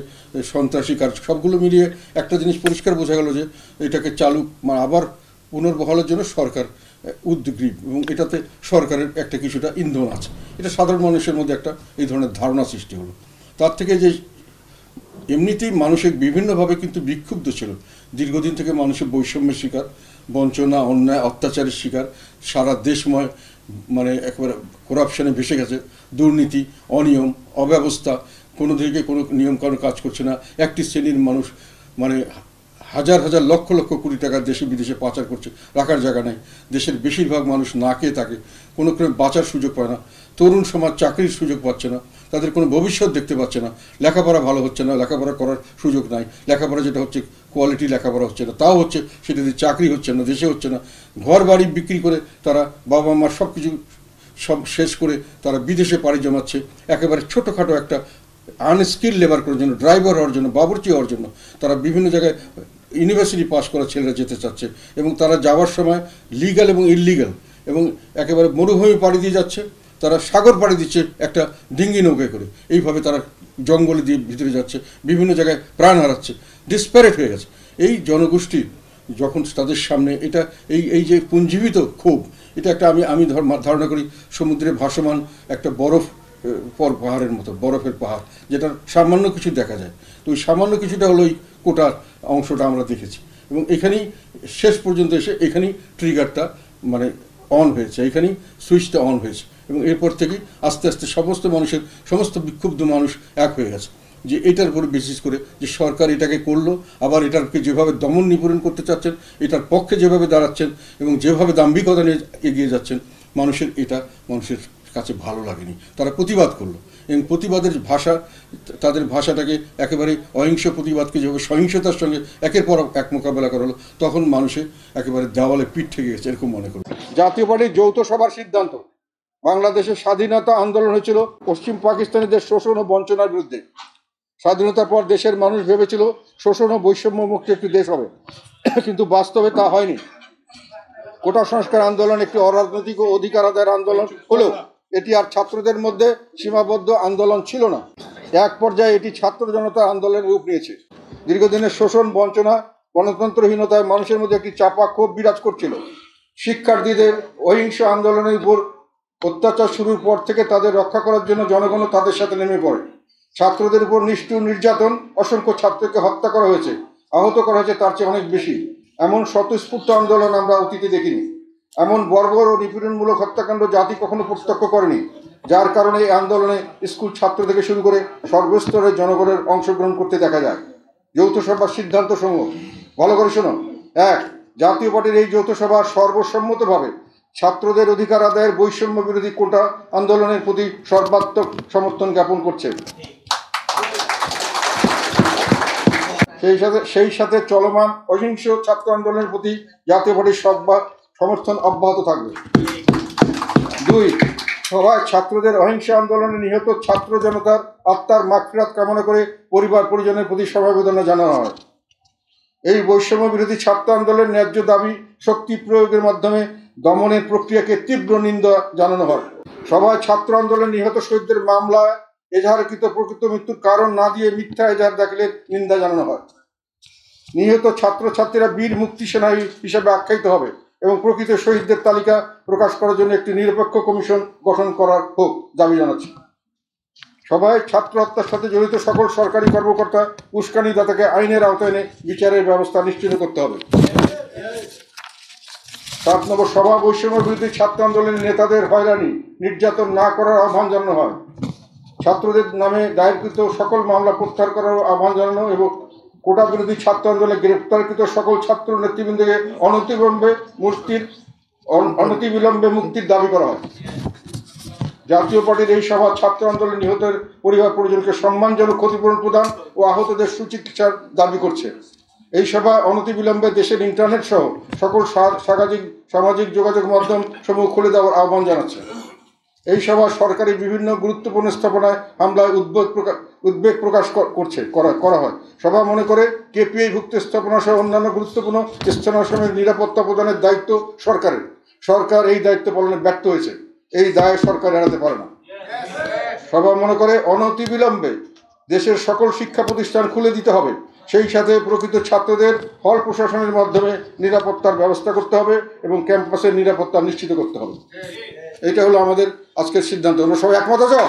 সন্ত্রাসী কাজ, সবগুলো মিলিয়ে একটা জিনিস পরিষ্কার বোঝা গেল যে এটাকে আবার পুনর্বহালের জন্য সরকার উদ্গ্রীব, এবং এটাতে সরকারের একটা কিছুটা ইন্ধন আছে। এটা সাধারণ মানুষের মধ্যে একটা এই ধরনের ধারণা সৃষ্টি হলো। তার থেকে যে এমনিতেই মানুষের বিভিন্নভাবে কিন্তু বিক্ষুব্ধ ছিল, দীর্ঘদিন থেকে মানুষের বৈষম্যের শিকার, বঞ্চনা, অন্যায়, অত্যাচারের শিকার, সারা দেশময় মানে একেবারে করাপশনে ভেসে গেছে, দুর্নীতি, অনিয়ম, অব্যবস্থা, কোনো দিকে কোনো নিয়মকানুন কাজ করছে না। একটি শ্রেণীর মানুষ মানে হাজার হাজার লক্ষ লক্ষ কোটি টাকা দেশে বিদেশে পাচার করছে, রাখার জায়গা নেই। দেশের বেশিরভাগ মানুষ না খেয়ে থাকে, কোনো ক্রমে বাঁচার সুযোগ পায় না। তরুণ সমাজ চাকরির সুযোগ পাচ্ছে না, তাদের কোনো ভবিষ্যৎ দেখতে পাচ্ছে না। লেখাপড়া ভালো হচ্ছে না, লেখাপড়া করার সুযোগ নাই। লেখাপড়া যেটা হচ্ছে কোয়ালিটি লেখাপড়া হচ্ছে না, তাও হচ্ছে সেটাতে চাকরি হচ্ছে না, দেশে হচ্ছে না। ঘর বাড়ি বিক্রি করে তারা বাবা মার সব কিছু শেষ করে তারা বিদেশে পাড়ি জমাচ্ছে, একেবারে ছোটোখাটো একটা আনস্কিল লেবার করার জন্য, ড্রাইভার হওয়ার জন্য, বাবুর্চি হওয়ার জন্য তারা বিভিন্ন জায়গায় ইউনিভার্সিটি পাস করা ছেলেরা যেতে চাচ্ছে, এবং তারা যাওয়ার সময় লিগ্যাল এবং ইললিগ্যাল এবং একেবারে মরুভূমি পাড়ি দিয়ে যাচ্ছে, তারা সাগর পাড়ি দিচ্ছে একটা ডিঙ্গি নৌকায় করে। এইভাবে তারা জঙ্গলে দিয়ে ভিতরে যাচ্ছে, বিভিন্ন জায়গায় প্রাণ হারাচ্ছে, ডিসপ্যারেট হয়ে গেছে। এই জনগোষ্ঠী যখন তাদের সামনে এটা এই যে পুঞ্জীবিত ক্ষোভ, এটা একটা আমি ধারণা করি সমুদ্রে ভাসমান একটা পাহাড়ের মতো, বরফের পাহাড়, যেটার সামান্য কিছু দেখা যায়। তো ওই সামান্য কিছুটা হলো ওই কোটার অংশটা আমরা দেখেছি, এবং এখানেই শেষ পর্যন্ত এসে এখানেই ট্রিগারটা মানে অন হয়েছে, এখানেই সুইচটা অন হয়েছে, এবং এরপর থেকেই আস্তে আস্তে সমস্ত বিক্ষুব্ধ মানুষ এক হয়ে গেছে যে এটার উপরে বেসিস করে যে সরকার এটাকে করলো, আবার এটাকে যেভাবে দমন নিপীড়ন করতে চাচ্ছেন, এটার পক্ষে যেভাবে দাঁড়াচ্ছেন এবং যেভাবে দাম্ভিকতা নিয়ে এগিয়ে যাচ্ছেন, মানুষের কাছে ভালো লাগেনি। তারা প্রতিবাদ করলো, এবং প্রতিবাদের ভাষা, তাদের ভাষাটাকে একেবারে অহিংস প্রতিবাদকে যেভাবে সহিংসতার সঙ্গে একের পর এক মোকাবেলা করা হলো, তখন মানুষে একেবারে দেওয়ালে পিঠ ঠেকে গেছে এরকম মনে করলো। জাতীয় পার্টির যৌথ সভার সিদ্ধান্ত, বাংলাদেশের স্বাধীনতা আন্দোলন হয়েছিল পশ্চিম পাকিস্তানিদের শোষণ ও বঞ্চনার বিরুদ্ধে। স্বাধীনতার পর দেশের মানুষ ভেবেছিল শোষণ ও বৈষম্য মুক্ত একটি দেশ হবে, কিন্তু বাস্তবে তা হয়নি। কোটা সংস্কার আন্দোলন একটি অরাজনৈতিক ও অধিকার আদায়ের আন্দোলন হলেও এটি আর ছাত্রদের মধ্যে সীমাবদ্ধ আন্দোলন ছিল না। এক পর্যায়ে এটি ছাত্র জনতার আন্দোলনের রূপ নিয়েছে। দীর্ঘদিনের শোষণ, বঞ্চনা, গণতন্ত্রহীনতায় মানুষের মধ্যে একটি চাপা ক্ষোভ বিরাজ করছিল। শিক্ষার্থীদের অহিংস আন্দোলনের উপর অত্যাচার শুরুর পর থেকে তাদের রক্ষা করার জন্য জনগণও তাদের সাথে নেমে পড়ে। ছাত্রদের উপর নিষ্ঠুর নির্যাতন, অসংখ্য ছাত্রকে হত্যা করা হয়েছে, আহত করা হয়েছে তার চেয়ে অনেক বেশি। এমন স্বতঃস্ফূর্ত আন্দোলন আমরা অতীতে দেখিনি। এমন বর্বর ও নিপীড়নমূলক হত্যাকাণ্ড জাতি কখনো প্রত্যক্ষ করেনি, যার কারণে এই আন্দোলনে স্কুল ছাত্র থেকে শুরু করে সর্বস্তরের জনগণের অংশগ্রহণ করতে দেখা যায়। যৌথ সভার সিদ্ধান্ত সমূহ ভালো করে শোনো। 1. জাতীয় পার্টির এই যৌথ সভা সর্বসম্মতভাবে ছাত্রদের অধিকার আদায়ের বৈষম্য বিরোধী কোটা আন্দোলনের প্রতি সর্বাত্মক সমর্থন জ্ঞাপন করছে। সেই সাথে চলমান অহিংস ছাত্র আন্দোলনের প্রতি জাতীয় পার্টির সমর্থন অব্যাহত থাকবে। 2. সভায় ছাত্রদের অহিংস আন্দোলনে নিহত ছাত্র জনতার আত্মার মাগফিরাত কামনা করে পরিবার পরিজনের প্রতি সমবেদনা জানানো হয়। এই বৈষম্য বিরোধী ছাত্র আন্দোলনের ন্যায্য দাবি শক্তি প্রয়োগের মাধ্যমে দমনের প্রক্রিয়াকে তীব্র নিন্দা জানানো হয়। সভায় ছাত্র আন্দোলনে নিহত শহীদদের মামলায় এজাহারকৃত প্রকৃত মৃত্যুর কারণ না দিয়ে মিথ্যা এজাহার দাখিলের নিন্দা জানানো হয়। নিহত ছাত্রছাত্রীরা বীর মুক্তি সেনানী হিসেবে আখ্যায়িত হবে এবং প্রকৃত শহীদদের তালিকা প্রকাশ করার জন্য একটি নিরপেক্ষ কমিশন গঠন করার হোক দাবি জানাচ্ছি। সবাই ছাত্র হত্যার সাথে জড়িত সকল সরকারি কর্মকর্তা উস্কানিদাতাকে আইনের আওতায় এনে বিচারের ব্যবস্থা নিশ্চিত করতে হবে। 7 নম্বর, সভা বৈষম্য বিরোধী ছাত্র আন্দোলনের নেতাদের হয়রানি নির্যাতন না করার আহ্বান জানানো হয়। ছাত্রদের নামে দায়েরকৃত সকল মামলা প্রত্যাহার করার আহ্বান জানানো এবং কোটা বিরোধী ছাত্র আন্দোলনে গ্রেপ্তারকৃত সকল ছাত্র নেতৃবৃন্দকে অনতিবিলম্বে মুক্তির দাবি করা হয়। জাতীয় পার্টির এই সভা ছাত্র আন্দোলনে নিহতের পরিবার পরিজনকে সম্মানজনক ক্ষতিপূরণ প্রদান ও আহতদের সুচিকিৎসার দাবি করছে। এই সভা অনতিবিলম্বে দেশের ইন্টারনেট সহ সকল সামাজিক যোগাযোগ মাধ্যম সমূহ খুলে দেওয়ার আহ্বান জানাচ্ছে। এই সভা সরকারি বিভিন্ন গুরুত্বপূর্ণ স্থাপনায় হামলায় উদ্বেগ প্রকাশ করা হয়। সভা মনে করে কেপিআই ভুক্ত স্থাপনা সহ অন্যান্য গুরুত্বপূর্ণ স্থাপনাসমূহের নিরাপত্তা প্রদানের দায়িত্ব সরকারের। সরকার এই দায়িত্ব পালনে ব্যর্থ হয়েছে। এই দায় সরকার এড়াতে পারে না। সভা মনে করে অনতিবিলম্বে দেশের সকল শিক্ষা প্রতিষ্ঠান খুলে দিতে হবে। সেই সাথে প্রকৃত ছাত্রদের হল প্রশাসনের মাধ্যমে নিরাপত্তার ব্যবস্থা করতে হবে এবং ক্যাম্পাসের নিরাপত্তা নিশ্চিত করতে হবে। এটা হলো আমাদের আজকের সিদ্ধান্ত। আমরা সবাই একমত আছো?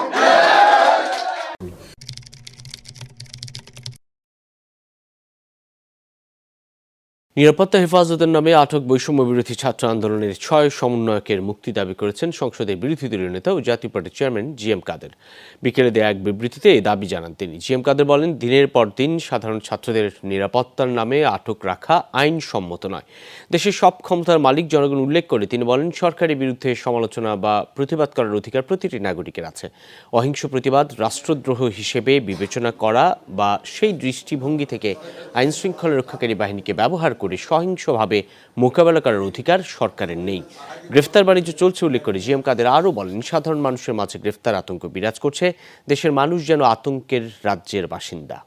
নিরাপত্তা হেফাজতের নামে আটক বৈষম্য বিরোধী ছাত্র আন্দোলনের 6 সমন্বয়কের মুক্তি দাবি করেছেন সংসদের বিরোধী দলীয় নেতা ও জাতীয় পার্টির চেয়ারম্যান জিএম কাদের। বিকেলে দেয়া এক বিবৃতিতে এই দাবি জানান তিনি। জিএম কাদের বলেন, দিনের পর দিন সাধারণ ছাত্রদের নিরাপত্তার নামে আটক রাখা আইনসম্মত নয়। দেশের সব ক্ষমতার মালিক জনগণ উল্লেখ করে তিনি বলেন, সরকারের বিরুদ্ধে সমালোচনা বা প্রতিবাদ করার অধিকার প্রতিটি নাগরিকের আছে। অহিংস প্রতিবাদ রাষ্ট্রদ্রোহ হিসেবে বিবেচনা করা বা সেই দৃষ্টিভঙ্গি থেকে আইনশৃঙ্খলা রক্ষাকারী বাহিনীকে ব্যবহার করে সহিংসভাবে মোকাবেলা করার অধিকার সরকারের নেই। গ্রেফতার বাণিজ্য চলছে উল্লেখ করে জিএম কাদের আরও বলেন, সাধারণ মানুষের মাঝে গ্রেফতার আতঙ্ক বিরাজ করছে। দেশের মানুষ যেন আতঙ্কের রাজ্যের বাসিন্দা।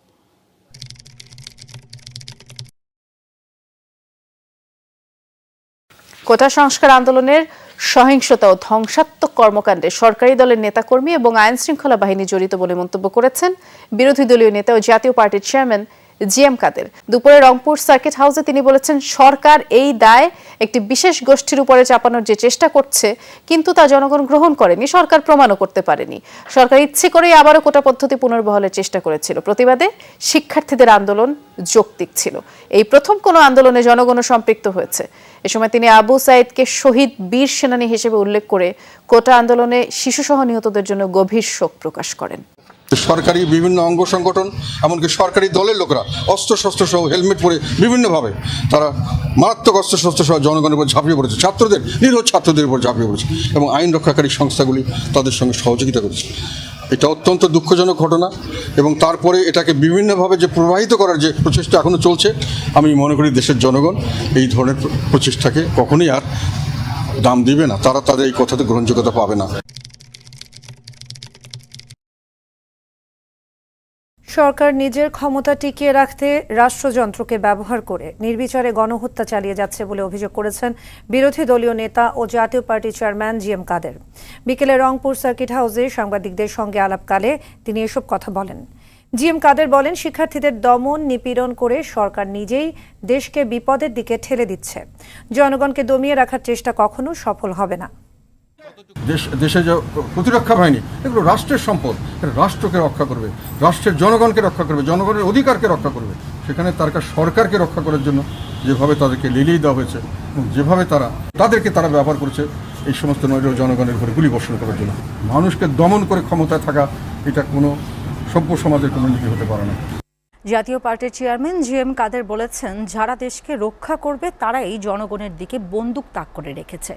কোটা সংস্কার আন্দোলনের সহিংসতা ও ধ্বংসাত্মক কর্মকাণ্ডে সরকারি দলের নেতাকর্মী এবং আইন শৃঙ্খলা বাহিনী জড়িত বলে মন্তব্য করেছেন বিরোধী দলীয় নেতা ও জাতীয় পার্টির চেয়ারম্যান জিএম কাদের। দুপুরে রংপুর সার্কিট হাউসে তিনি বলেছেন, সরকার এই দায় একটি বিশেষ গোষ্ঠীর উপরে চাপানোর যে চেষ্টা করছে, কিন্তু তা জনগণ গ্রহণ করেনি, সরকার প্রমাণও করতে পারেনি। সরকার ইচ্ছে করেই আবারও কোটা পদ্ধতি পুনর্বহালের চেষ্টা করেছিল। প্রতিবাদে শিক্ষার্থীদের আন্দোলন যৌক্তিক ছিল। এই প্রথম কোনো আন্দোলনে জনগণও সম্পৃক্ত হয়েছে। এ সময় তিনি আবু সাইদকে শহীদ বীর সেনানী হিসেবে উল্লেখ করে কোটা আন্দোলনে শিশুসহ নিহতদের জন্য গভীর শোক প্রকাশ করেন। সরকারি বিভিন্ন অঙ্গ সংগঠন, এমনকি সরকারি দলের লোকরা অস্ত্রশস্ত্র সহ হেলমেট পরে বিভিন্নভাবে তারা মারাত্মক অস্ত্রশস্ত্র সহ জনগণের উপর ঝাঁপিয়ে পড়েছে, নিরীহ ছাত্রদের উপর ঝাঁপিয়ে পড়েছে এবং আইন রক্ষাকারী সংস্থাগুলি তাদের সঙ্গে সহযোগিতা করেছে। এটা অত্যন্ত দুঃখজনক ঘটনা এবং তারপরে এটাকে বিভিন্নভাবে যে প্রবাহিত করার যে প্রচেষ্টা এখনও চলছে, আমি মনে করি দেশের জনগণ এই ধরনের প্রচেষ্টাকে কখনোই আর দাম দিবে না। তারা তাদের এই কথাতে গ্রহণযোগ্যতা পাবে না। সরকার নিজের ক্ষমতা টিকিয়ে রাখতে রাষ্ট্রযন্ত্রকে ব্যবহার করে নির্বিচারে গণহত্যা চালিয়ে যাচ্ছে বলে অভিযোগ করেছেন বিরোধী দলীয় নেতা ও জাতীয় পার্টির চেয়ারম্যান জিএম কাদের। বিকেলে রংপুর সার্কিট হাউসে সাংবাদিকদের সঙ্গে আলাপকালে তিনি এসব কথা বলেন। জিএম কাদের বলেন, শিক্ষার্থীদের দমন নিপীড়ন করে সরকার নিজেই দেশকে বিপদের দিকে ঠেলে দিচ্ছে। জনগণকে দমিয়ে রাখার চেষ্টা কখনো সফল হবে না। দেশে যে প্রতিরক্ষা বাহিনী, এগুলো রাষ্ট্রের সম্পদ, রাষ্ট্রকে রক্ষা করবে, রাষ্ট্রের জনগণকে রক্ষা করবে, জনগণের অধিকারকে রক্ষা করবে। সেখানে তার সরকারকে রক্ষা করার জন্য যেভাবে তাদেরকে লেলিয়ে দেওয়া হয়েছে এবং যেভাবে তারা ব্যবহার করেছে এই সমস্ত নৈর জনগণের ঘরে গুলি বর্ষণ করার জন্য, মানুষকে দমন করে ক্ষমতায় থাকা, এটা কোনো সভ্য সমাজের কোনো নীতি হতে পারে না। জাতীয় পার্টির চেয়ারম্যান জিএম কাদের বলেছেন, যারা দেশকে রক্ষা করবে তারাই জনগণের দিকে বন্দুক তাক করে রেখেছে।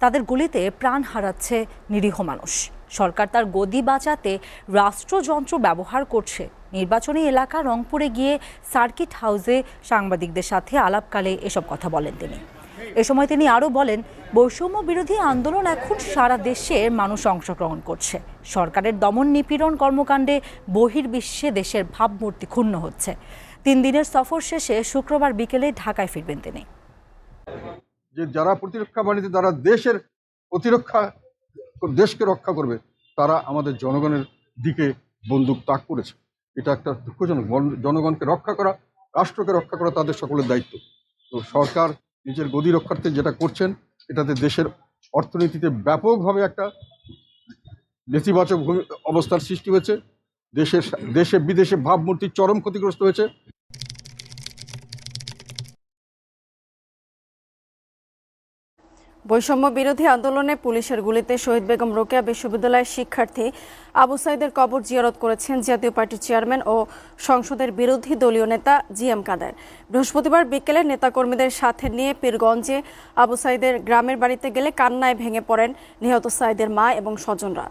তাদের গুলিতে প্রাণ হারাচ্ছে নিরীহ মানুষ। সরকার তার গদি বাঁচাতে রাষ্ট্রযন্ত্র ব্যবহার করছে। নির্বাচনী এলাকা রংপুরে গিয়ে সার্কিট হাউসে সাংবাদিকদের সাথে আলাপকালে এসব কথা বলেন তিনি। এ সময় তিনি আরও বলেন, বৈষম্য বিরোধী আন্দোলন এখন সারা দেশের মানুষ অংশগ্রহণ করছে। সরকারের দমন নিপীড়ন কর্মকাণ্ডে বহির্বিশ্বে দেশের ভাবমূর্তি ক্ষুণ্ণ হচ্ছে। 3 দিনের সফর শেষে শুক্রবার বিকেলে ঢাকায় ফিরবেন তিনি। যে যারা প্রতিরক্ষা বাহিনীতে যারা দেশকে রক্ষা করবে, তারা আমাদের জনগণের দিকে বন্দুক তাক করেছে। এটা একটা দুঃখজনক। জনগণকে রক্ষা করা, রাষ্ট্রকে রক্ষা করা তাদের সকলের দায়িত্ব। তো সরকার নিজের গদি রক্ষার্থে যেটা করছেন, এটাতে দেশের অর্থনীতিতে ব্যাপকভাবে একটা নেতিবাচক অবস্থার সৃষ্টি হয়েছে দেশে বিদেশে ভাবমূর্তি চরম ক্ষতিগ্রস্ত হয়েছে। বৈষম্য বিরোধী আন্দোলনে পুলিশের গুলিতে শহীদ বেগম রোকেয়া বিশ্ববিদ্যালয়ের শিক্ষার্থী আবু সাইদের কবর জিয়ারত করেছেন জাতীয় পার্টির চেয়ারম্যান ও সংসদের বিরোধী দলীয় নেতা জিএম কাদের। বৃহস্পতিবার বিকেলে নেতাকর্মীদের সাথে নিয়ে পীরগঞ্জে আবু সাইদের গ্রামের বাড়িতে গেলে কান্নায় ভেঙে পড়েন নিহত সাইদের মা এবং স্বজনরা।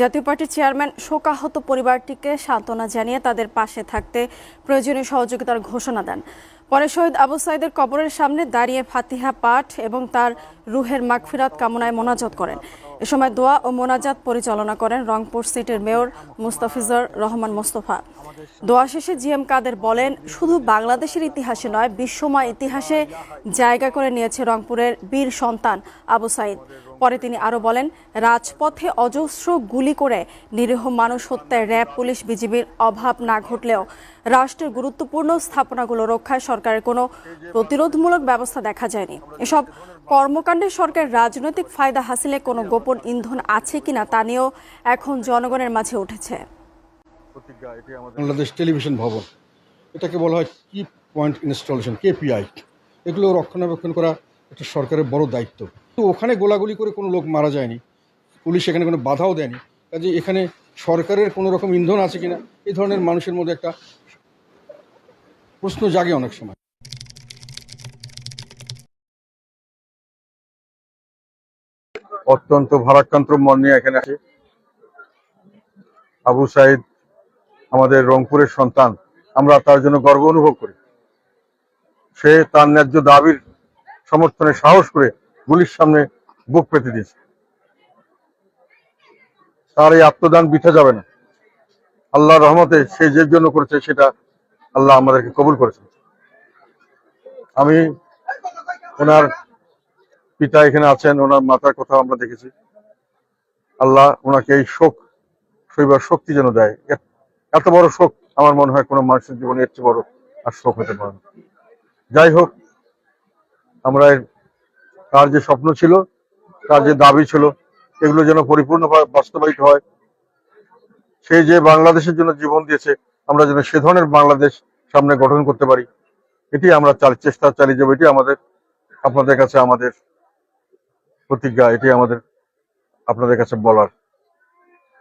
জাতীয় পার্টির চেয়ারম্যান শোকাহত পরিবারটিকে সান্ত্বনা জানিয়ে তাদের পাশে থাকতে প্রয়োজনীয় সহযোগিতার ঘোষণা দেন। পরে শহীদ আবু সাইদের কবরের সামনে দাঁড়িয়ে ফাতিহা পাঠ এবং তার রুহের মাগফিরাত কামনায় মোনাজাত করেন। এ সময় দোয়া ও মোনাজাত পরিচালনা করেন রংপুর সিটির মেয়র মুস্তাফিজুর রহমান মোস্তফা। দোয়া শেষে জিএম কাদের বলেন, শুধু বাংলাদেশের ইতিহাসে নয়, বিশ্বময় ইতিহাসে জায়গা করে নিয়েছে রংপুরের বীর সন্তান আবু সাইদ। পরে তিনি আরও বলেন, রাজপথে অজস্র গুলি করে নিরীহ মানুষ হত্যায় র্যাব, পুলিশ, বিজিবির অভাব না ঘটলেও রাষ্ট্রের গুরুত্বপূর্ণ স্থাপনাগুলো রক্ষায় সরকারের কোনো প্রতিরোধমূলক ব্যবস্থা দেখা যায়নি। এসব কর্মকাণ্ডে সরকার রাজনৈতিক ফায়দা হাসিলে কোনো গোপন ইন্ধন আছে কিনা তা নিয়েও এখন জনগণের মাঝে উঠেছে। বাংলাদেশ টেলিভিশন ভবন, এটাকে বলা হয় কি পয়েন্ট ইনস্টলেশন, KPI, এগুলো রক্ষণাবেক্ষণ করা একটা সরকারের বড় দায়িত্ব। তো ওখানে গোলাগুলি করে কোনো লোক মারা যায়নি, পুলিশ এখানে কোনো বাধাও দেয়নি। কাজে এখানে সরকারের কোনো রকম ইন্ধন আছে কিনা এই ধরনের মানুষের মধ্যে একটা প্রশ্ন জাগে অনেক সময়। অত্যন্ত ভারাক্রান্ত মন নিয়ে এখানে আসি। আবু সাইদ আমাদের রংপুরের সন্তান, আমরা তার জন্য গর্ব অনুভব করি। সে তার ন্যায্য দাবির সমর্থনে সাহস করে গুলির সামনে বুক পেতে দিয়েছে। তার এই আত্মদান বৃথা যাবে না। আল্লাহর রহমতে সে যে জন্য করেছে সেটা আল্লাহ আমাদেরকে কবুল করেছেন। আমি ওনার পিতা এখানে আছেন, ওনার মাতার কথা আমরা দেখেছি। আল্লাহ ওনাকে এই শোক সইবার শক্তি যেন দেয়। এত বড় শোক আমার মনে হয় কোনো মানুষের জীবনে এর চেয়ে বড় আর শোক হতে পারে না। যাই হোক, আমরা তার যে স্বপ্ন ছিল, তার যে দাবি ছিল, এগুলো যেন পরিপূর্ণভাবে বাস্তবায়িত হয়। সে যে বাংলাদেশের জন্য জীবন দিয়েছে, আমরা যেন সে ধরনের বাংলাদেশ সামনে গঠন করতে পারি, এটি আমরা চেষ্টা চালিয়ে যাবো। এটি আমাদের আপনাদের কাছে আমাদের প্রতিজ্ঞা, এটি আমাদের আপনাদের কাছে বলার।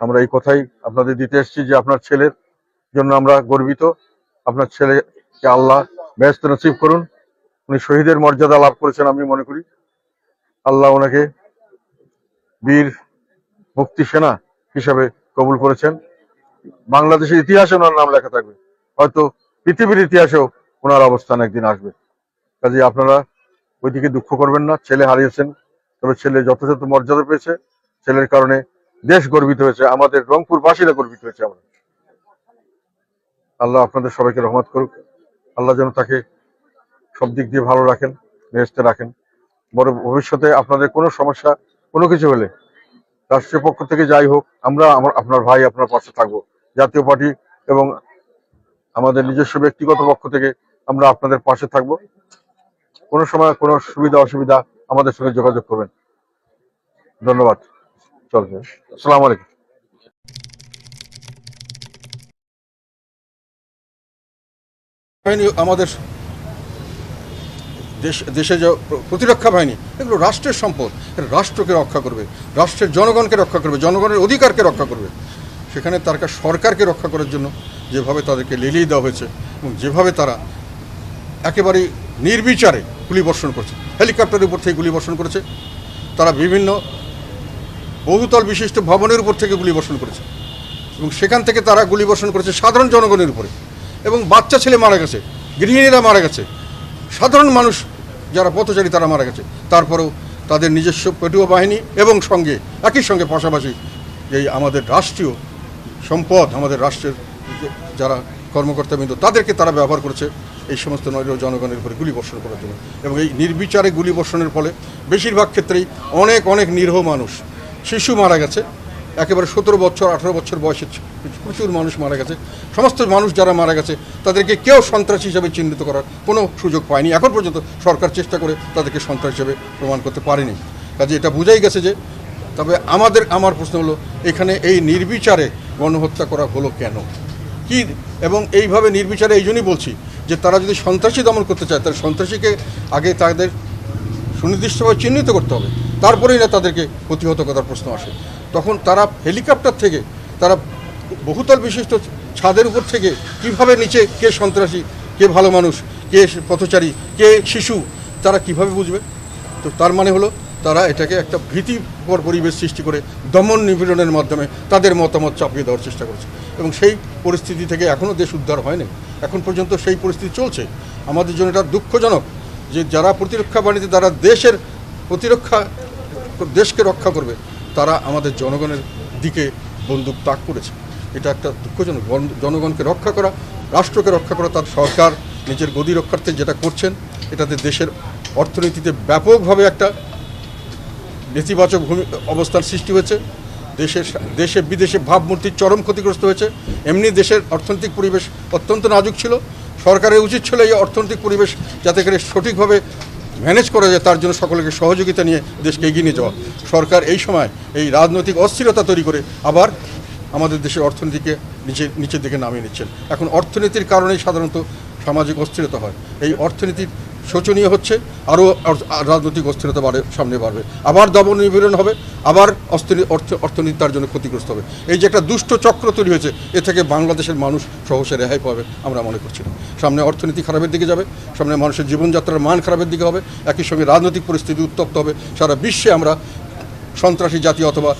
আমরা এই কথাই আপনাদের দিতে এসেছি যে আপনার ছেলের জন্য আমরা গর্বিত। আপনার ছেলেকে আল্লাহ বেহেশত নসিব করুন। উনি শহীদের মর্যাদা লাভ করেছেন, আমি মনে করি। আল্লাহ ওনাকে বীর মুক্তি সেনা হিসাবে কবুল করেছেন। বাংলাদেশের ইতিহাসে ওনার নাম লেখা থাকবে, হয়তো পৃথিবীর ইতিহাসেও ওনার অবস্থান একদিন আসবে। কাজে আপনারা ওইদিকে দুঃখ করবেন না। ছেলে হারিয়েছেন, তবে ছেলে যথাযথ মর্যাদা পেয়েছে। ছেলের কারণে দেশ গর্বিত হয়েছে, আমাদের রংপুরবাসীরা গর্বিত হয়েছে। আমরা আল্লাহ আপনাদের সবাইকে রহমত করুক। আল্লাহ যেন তাকে সব দিক দিয়ে ভালো রাখেন, বেহেশতে রাখেন। বড় ভবিষ্যতে আপনাদের কোনো সমস্যা, কোনো কিছু হলে রাষ্ট্রীয় পক্ষ থেকে যাই হোক, আমরা আপনার ভাই, আপনার পাশে থাকবো। জাতীয় পার্টি এবং আমাদের নিজস্ব ব্যক্তিগত পক্ষ থেকে আমরা আপনাদের পাশে থাকবো। কোনো সময় কোনো সুবিধা অসুবিধা আমাদের সঙ্গে যোগাযোগ করবেন। ধন্যবাদ। চলবে। আসসালামু আলাইকুম। আমাদের দেশে যে প্রতিরক্ষা বাহিনী, এগুলো রাষ্ট্রের সম্পদ। রাষ্ট্রকে রক্ষা করবে, রাষ্ট্রের জনগণকে রক্ষা করবে, জনগণের অধিকারকে রক্ষা করবে। সেখানে তার সরকারকে রক্ষা করার জন্য যেভাবে তাদেরকে লেলিয়ে দেওয়া হয়েছে এবং যেভাবে তারা একেবারে নির্বিচারে গুলি বর্ষণ করছে, হেলিকপ্টারের উপর থেকে গুলি বর্ষণ করেছে, তারা বিভিন্ন বহুতল বিশিষ্ট ভবনের উপর থেকে গুলি বর্ষণ করেছে এবং সেখান থেকে তারা গুলি বর্ষণ করেছে সাধারণ জনগণের উপরে। এবং বাচ্চা ছেলে মারা গেছে, গৃহিণীরা মারা গেছে, সাধারণ মানুষ যারা পথচারী তারা মারা গেছে। তারপরেও তাদের নিজস্ব পেটুয়া বাহিনী এবং সঙ্গে একই সঙ্গে পাশাপাশি এই আমাদের রাষ্ট্রীয় সম্পদ, আমাদের রাষ্ট্রের যারা কর্মকর্তাবৃন্দ, তাদেরকে তারা ব্যবহার করেছে এই সমস্ত নৈর জনগণের উপরে গুলি বর্ষণ করার জন্য। এবং এই নির্বিচারে গুলি বর্ষণের ফলে বেশিরভাগ ক্ষেত্রেই অনেক নিরীহ মানুষ, শিশু মারা গেছে, একেবারে 17 বছর 18 বছর বয়সের প্রচুর মানুষ মারা গেছে। সমস্ত মানুষ যারা মারা গেছে তাদেরকে কেউ সন্ত্রাসী হিসাবে চিহ্নিত করার কোনো সুযোগ পায়নি। এখন পর্যন্ত সরকার চেষ্টা করে তাদেরকে সন্ত্রাস হিসেবে প্রমাণ করতে পারেনি। কাজে এটা বোঝাই গেছে যে, তবে আমার প্রশ্ন হলো, এখানে এই নির্বিচারে গণহত্যা করা হলো কেন, কি, এবং এইভাবে নির্বিচারে এই জন্যই বলছি যে তারা যদি সন্ত্রাসী দমন করতে চায় তাহলে সন্ত্রাসীকে আগে তাদের সুনির্দিষ্টভাবে চিহ্নিত করতে হবে, তারপরেই না তাদেরকে প্রতিহত করার প্রশ্ন আসে। তখন তারা হেলিকপ্টার থেকে, তারা বহুতল বিশিষ্ট ছাদের উপর থেকে কিভাবে নিচে কে সন্ত্রাসী, কে ভালো মানুষ, কে পথচারী, কে শিশু, তারা কিভাবে বুঝবে? তো তার মানে হলো তারা এটাকে একটা ভীতিকর পরিবেশ সৃষ্টি করে দমন নিপীড়নের মাধ্যমে তাদের মতামত চাপিয়ে দেওয়ার চেষ্টা করছে, এবং সেই পরিস্থিতি থেকে এখনও দেশ উদ্ধার হয়নি। এখন পর্যন্ত সেই পরিস্থিতি চলছে। আমাদের জন্য এটা দুঃখজনক যে যারা প্রতিরক্ষা বাহিনীতে, যারা দেশের প্রতিরক্ষা, দেশকে রক্ষা করবে, তারা আমাদের জনগণের দিকে বন্দুক তাক করেছে। এটা একটা দুঃখজনক। জনগণকে রক্ষা করা, রাষ্ট্রকে রক্ষা করা, তার সরকার নিজের গদি রক্ষার্থে যেটা করছেন, এটাতে দেশের অর্থনীতিতে ব্যাপকভাবে একটা নেতিবাচক অবস্থার সৃষ্টি হয়েছে। দেশে বিদেশে ভাবমূর্তির চরম ক্ষতিগ্রস্ত হয়েছে। এমনি দেশের অর্থনৈতিক পরিবেশ অত্যন্ত নাজুক ছিল। সরকারের উচিত ছিল এই অর্থনৈতিক পরিবেশ যাতে করে সঠিকভাবে ম্যানেজ করা যায়, তার জন্য সকলকে সহযোগিতা নিয়ে দেশকে এগিয়ে নিয়ে যাওয়া। সরকার এই সময় এই রাজনৈতিক অস্থিরতা তৈরি করে আবার আমাদের দেশের অর্থনীতিকে নিচের দিকে নামিয়ে নিচ্ছেন। এখন অর্থনীতির কারণেই সাধারণত সামাজিক অস্থিরতা হয়। এই অর্থনীতির শোচনীয় হচ্ছে, আরও রাজনৈতিক অস্থিরতা সামনে বাড়বে, আবার দমন নিপীড়ন হবে, আবার অর্থনীতি তার জন্য ক্ষতিগ্রস্ত হবে। এই যে একটা দুষ্ট চক্র তৈরি হয়েছে, এ থেকে বাংলাদেশের মানুষ সহসা রেহাই পাবে আমরা মনে করছি না। সামনে অর্থনীতি খারাপের দিকে যাবে, সামনে মানুষের জীবনযাত্রার মান খারাপের দিকে হবে, একই সঙ্গে রাজনৈতিক পরিস্থিতি উত্তপ্ত হবে। সারা বিশ্বে আমরা সন্ত্রাসী জাতি অথবা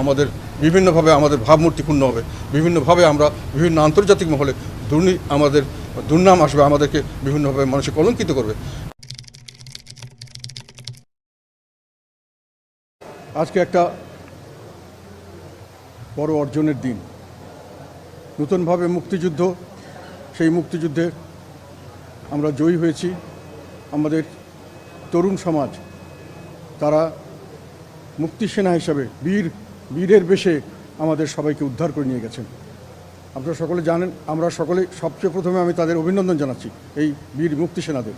আমাদের বিভিন্নভাবে আমাদের ভাবমূর্তি ক্ষুণ্ণ হবে, বিভিন্নভাবে আমরা বিভিন্ন আন্তর্জাতিক মহলে আমাদের দুর্নাম আসবে, আমাদেরকে বিভিন্নভাবে মানুষে কলঙ্কিত করবে। আজকে একটা বড় অর্জনের দিন। নতুনভাবে মুক্তিযুদ্ধ, সেই মুক্তিযুদ্ধে আমরা জয়ী হয়েছি। আমাদের তরুণ সমাজ তারা মুক্তিসেনা হিসাবে বীরের বেশে আমাদের সবাইকে উদ্ধার করে নিয়ে গেছেন। আপনারা সকলে জানেন, আমরা সকলে সবচেয়ে প্রথমে আমি তাদের অভিনন্দন জানাচ্ছি, এই বীর মুক্তি সেনাদের।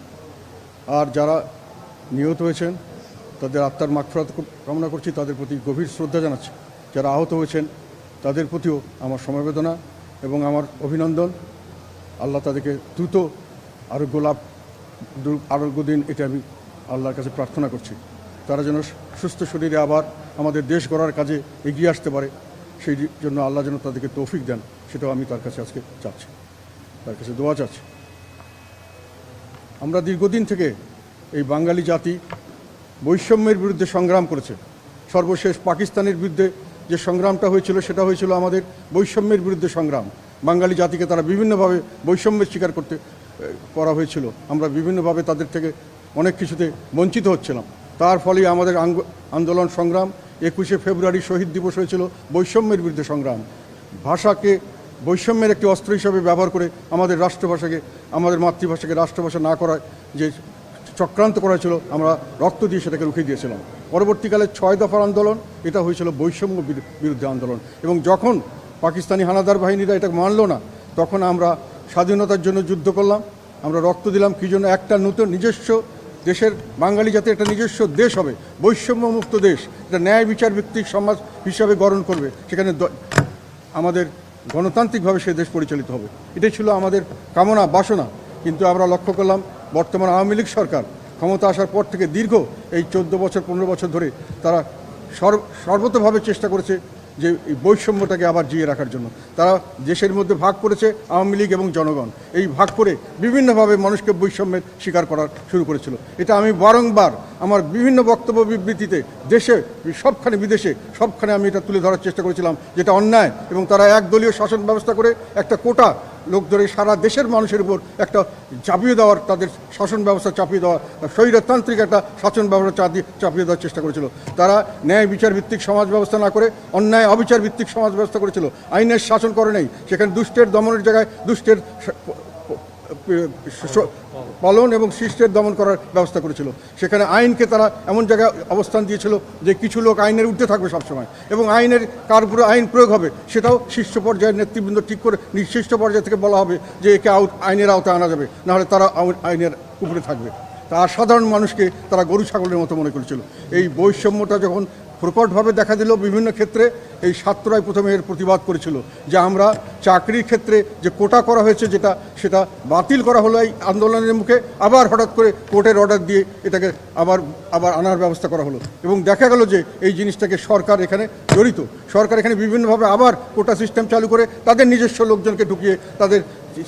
আর যারা নিহত হয়েছেন তাদের আত্মার মাগফিরাত কামনা করছি, তাদের প্রতি গভীর শ্রদ্ধা জানাচ্ছি। যারা আহত হয়েছেন তাদের প্রতিও আমার সমবেদনা এবং আমার অভিনন্দন। আল্লাহ তাদেরকে দ্রুত আরোগ্য দিন, এটা আমি আল্লাহর কাছে প্রার্থনা করছি। তারা যেন সুস্থ শরীরে আবার আমাদের দেশ গড়ার কাজে এগিয়ে আসতে পারে, সেই জন্য আল্লাহ যেন তাদেরকে তৌফিক দেন, সেটাও আমি তার কাছে আজকে চাচ্ছি, তার কাছে দোয়া চাচ্ছি। আমরা দীর্ঘদিন থেকে এই বাঙালি জাতি বৈষম্যের বিরুদ্ধে সংগ্রাম করেছে। সর্বশেষ পাকিস্তানের বিরুদ্ধে যে সংগ্রামটা হয়েছিল, সেটা হয়েছিল আমাদের বৈষম্যের বিরুদ্ধে সংগ্রাম। বাঙালি জাতিকে তারা বিভিন্নভাবে বৈষম্যের শিকার করা হয়েছিল। আমরা বিভিন্নভাবে তাদের থেকে অনেক কিছুতে বঞ্চিত হচ্ছিলাম। তার ফলে আমাদের আন্দোলন সংগ্রাম, 21শে ফেব্রুয়ারি শহীদ দিবস হয়েছিল বৈষম্যের বিরুদ্ধে সংগ্রাম। ভাষাকে বৈষম্যের একটি অস্ত্র হিসাবে ব্যবহার করে আমাদের রাষ্ট্রভাষাকে, আমাদের মাতৃভাষাকে রাষ্ট্রভাষা না করায় যে চক্রান্ত করা হয়েছিল, আমরা রক্ত দিয়ে সেটাকে রুখে দিয়েছিলাম। পরবর্তীকালে 6 দফার আন্দোলন, এটা হয়েছিল বৈষম্য বিরুদ্ধে আন্দোলন। এবং যখন পাকিস্তানি হানাদার বাহিনীরা এটা মানল না, তখন আমরা স্বাধীনতার জন্য যুদ্ধ করলাম, আমরা রক্ত দিলাম। কী জন্য? একটা নতুন নিজস্ব দেশের, বাঙালি জাতির একটা নিজস্ব দেশ হবে, বৈষম্যমুক্ত দেশ, এটা ন্যায় বিচার ভিত্তিক সমাজ হিসাবে গঠন করবে, সেখানে আমাদের গণতান্ত্রিকভাবে সে দেশ পরিচালিত হবে। এটাই ছিল আমাদের কামনা বাসনা। কিন্তু আমরা লক্ষ্য করলাম বর্তমান আওয়ামী লীগ সরকার ক্ষমতা আসার পর থেকে দীর্ঘ এই 14 বছর 15 বছর ধরে তারা সর্বতভাবে চেষ্টা করেছে যে এই বৈষম্যটাকে আবার জিয়ে রাখার জন্য। তারা দেশের মধ্যে ভাগ করেছে আওয়ামী লীগ এবং জনগণ, এই ভাগ করে বিভিন্নভাবে মানুষকে বৈষম্যের শিকার করা শুরু করেছিল। এটা আমি বারংবার আমার বিভিন্ন বক্তব্য বিবৃতিতে দেশে সবখানে বিদেশে সবখানে আমি এটা তুলে ধরার চেষ্টা করেছিলাম, যেটা অন্যায়। এবং তারা একদলীয় শাসন ব্যবস্থা করে একটা কোটা লোক ধরে সারা দেশের মানুষের উপর একটা চাপিয়ে দেওয়ার, তাদের শাসন ব্যবস্থা চাপিয়ে দেওয়া, স্বৈরতান্ত্রিক একটা শাসন ব্যবস্থা চাপিয়ে দেওয়ার চেষ্টা করেছিল। তারা ন্যায় বিচার ভিত্তিক সমাজ ব্যবস্থা না করে অন্যায় অবিচার ভিত্তিক সমাজ ব্যবস্থা করেছিল। আইনের শাসন করে নেই, সেখানে দুষ্টের দমনের জায়গায় দুষ্টের পালন এবং শিষ্টের দমন করার ব্যবস্থা করেছিল। সেখানে আইনকে তারা এমন জায়গায় অবস্থান দিয়েছিল যে কিছু লোক আইনের ঊর্ধ্বে থাকবে সবসময়, এবং আইনের কার উপরে আইন প্রয়োগ হবে সেটাও শীর্ষ পর্যায়ের নেতৃবৃন্দ ঠিক করে শীর্ষ পর্যায় থেকে বলা হবে যে একে আইনের আওতায় আনা যাবে, নাহলে তারা আইনের উপরে থাকবে। তা সাধারণ মানুষকে তারা গরু ছাগলের মতো মনে করেছিল। এই বৈষম্যটা যখন প্রকটভাবে দেখা দিল বিভিন্ন ক্ষেত্রে। এই ছাত্ররাই প্রথমে এর প্রতিবাদ করেছিল যে আমরা চাকরির ক্ষেত্রে যে কোটা করা হয়েছে সেটা বাতিল করা হলো এই আন্দোলনের মুখে, আবার হঠাৎ করে কোর্টের অর্ডার দিয়ে এটাকে আবার আনার ব্যবস্থা করা হলো। এবং দেখা গেল যে এই জিনিসটাকে সরকার এখানে জড়িত। সরকার এখানে বিভিন্নভাবে আবার কোটা সিস্টেম চালু করে তাদের নিজস্ব লোকজনকে ঢুকিয়ে তাদের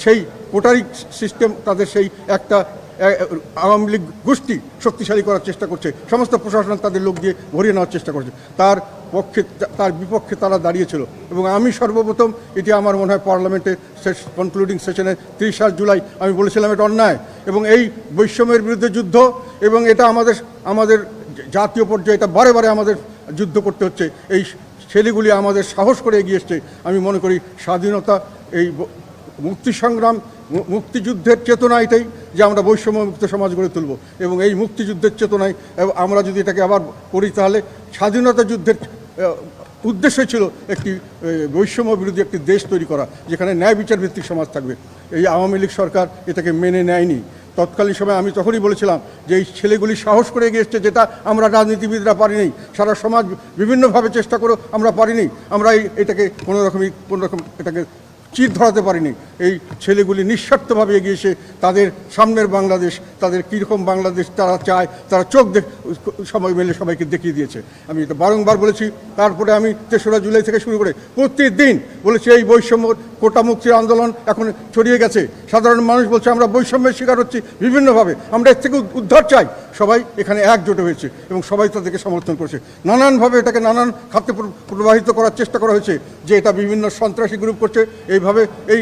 সেই কোটারি সিস্টেম, তাদের সেই একটা আওয়ামী লীগ গোষ্ঠী শক্তিশালী করার চেষ্টা করছে। সমস্ত প্রশাসন তাদের লোক দিয়ে ভরিয়ে নেওয়ার চেষ্টা করছে। তার বিপক্ষে তারা দাঁড়িয়েছিল। এবং আমি সর্বপ্রথম এটি আমার মনে হয় পার্লামেন্টের কনক্লুডিং সেশনে 30 জুলাই আমি বলেছিলাম এটা অন্যায় এবং এই বৈষম্যের বিরুদ্ধে যুদ্ধ, এবং এটা আমাদের জাতীয় পর্যায়ে এটা বারে বারে আমাদের যুদ্ধ করতে হচ্ছে। এই ছেলেগুলি আমাদের সাহস করে এগিয়ে এসছে। আমি মনে করি স্বাধীনতা, এই মুক্তি সংগ্রাম, মুক্তিযুদ্ধের চেতনা এটাই যে আমরা বৈষম্য মুক্ত সমাজ গড়ে তুলব। এবং এই মুক্তিযুদ্ধের চেতনায় আমরা যদি এটাকে আবার করি তাহলে স্বাধীনতা যুদ্ধের উদ্দেশ্য ছিল একটি বৈষম্য বিরোধী একটি দেশ তৈরি করা, যেখানে ন্যায় বিচার ভিত্তিক সমাজ থাকবে। এই আওয়ামী লীগ সরকার এটাকে মেনে নেয়নি। তৎকালীন সময় আমি তখনই বলেছিলাম যে এই ছেলেগুলি সাহস করে এগিয়ে এসছে, যেটা আমরা রাজনীতিবিদরা পারিনি, সারা সমাজ বিভিন্নভাবে চেষ্টা করেও আমরা পারিনি। আমরা এটাকে কোনো রকম এটাকে চির ধরাতে পারিনি। এই ছেলেগুলি নিঃস্বার্থভাবে এগিয়ে এসে তাদের সামনের বাংলাদেশ, তাদের কীরকম বাংলাদেশ তারা চায়, তারা সময় মেলে সবাইকে দেখিয়ে দিয়েছে। আমি এটা বারংবার বলেছি। তারপরে আমি 3রা জুলাই থেকে শুরু করে প্রতিদিন বলেছি এই বৈষম্য কোটা মুক্তির আন্দোলন এখন ছড়িয়ে গেছে। সাধারণ মানুষ বলছে আমরা বৈষম্যের শিকার হচ্ছি বিভিন্নভাবে, আমরা এর থেকে উদ্ধার চাই। সবাই এখানে একজোট হয়েছে এবং সবাই তাদেরকে সমর্থন করেছে। নানানভাবে এটাকে নানান খাতে প্রবাহিত করার চেষ্টা করা হয়েছে যে এটা বিভিন্ন সন্ত্রাসী গ্রুপ করছে, এইভাবে এই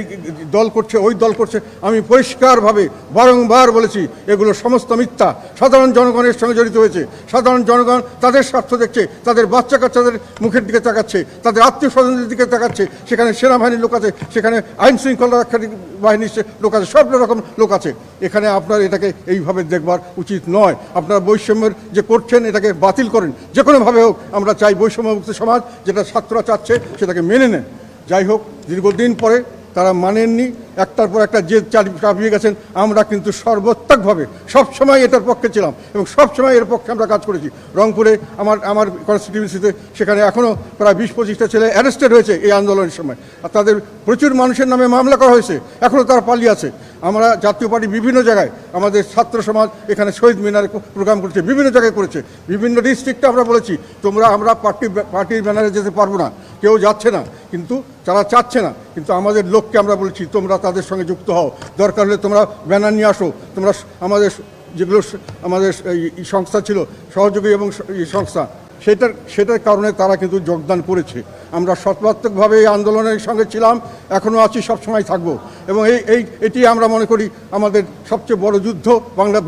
দল করছে, ওই দল করছে। আমি পরিষ্কারভাবে বারংবার বলেছি এগুলো সমস্ত মিথ্যা। সাধারণ জনগণের সঙ্গে জড়িত হয়েছে। সাধারণ জনগণ তাদের স্বার্থ দেখছে, তাদের বাচ্চা কাচ্চাদের মুখের দিকে তাকাচ্ছে, তাদের আত্মীয় স্বজনদের দিকে তাকাচ্ছে। সেখানে সেনাবাহিনীর লোক আছে, সেখানে আইন শৃঙ্খলা রক্ষা বাহিনীর লোক আছে, সব রকম লোক আছে। এখানে আপনার এটাকে এইভাবে দেখবার উচিত নয়। আপনারা বৈষম্যের যে করছেন এটাকে বাতিল করেন, যে কোনোভাবে হোক। আমরা চাই বৈষম্যমুক্ত সমাজ, যেটা ছাত্ররা চাচ্ছে সেটাকে মেনে নেন। যাই হোক, দীর্ঘদিন পরে তারা মানেননি, একটার পর একটা যে চাপিয়ে গেছেন। আমরা কিন্তু সর্বোত্তকভাবে সবসময় এটার পক্ষে ছিলাম এবং সবসময় এর পক্ষে আমরা কাজ করেছি। রংপুরে আমার কনস্টিটিউয়েন্সিতে সেখানে এখনও প্রায় 20-25টা ছেলে অ্যারেস্টেড হয়েছে এই আন্দোলনের সময়, আর তাদের প্রচুর মানুষের নামে মামলা করা হয়েছে, এখনও তারা পালিয়ে আছে। আমরা জাতীয় পার্টি বিভিন্ন জায়গায়, আমাদের ছাত্র সমাজ এখানে শহীদ মিনারে প্রোগ্রাম করেছে, বিভিন্ন জায়গায় করেছে, বিভিন্ন ডিস্ট্রিক্টে আমরা বলেছি আমরা পার্টির ব্যানারে যেতে পারবো না, কেউ যাচ্ছে না, কিন্তু তারা চাচ্ছে না। কিন্তু আমাদের লোককে আমরা বলেছি তোমরা তাদের সঙ্গে যুক্ত হও, দরকার হলে তোমরা ব্যানার নিয়ে আসো। তোমরা আমাদের যেগুলো আমাদের এই সংস্থা ছিল সহযোগী এবং সংস্থা, সেটার কারণে তারা কিন্তু যোগদান করেছে। আমরা সর্বাত্মকভাবে এই আন্দোলনের সঙ্গে ছিলাম, এখনও আছি, সবসময় থাকবো। এবং এটি আমরা মনে করি আমাদের সবচেয়ে বড় যুদ্ধ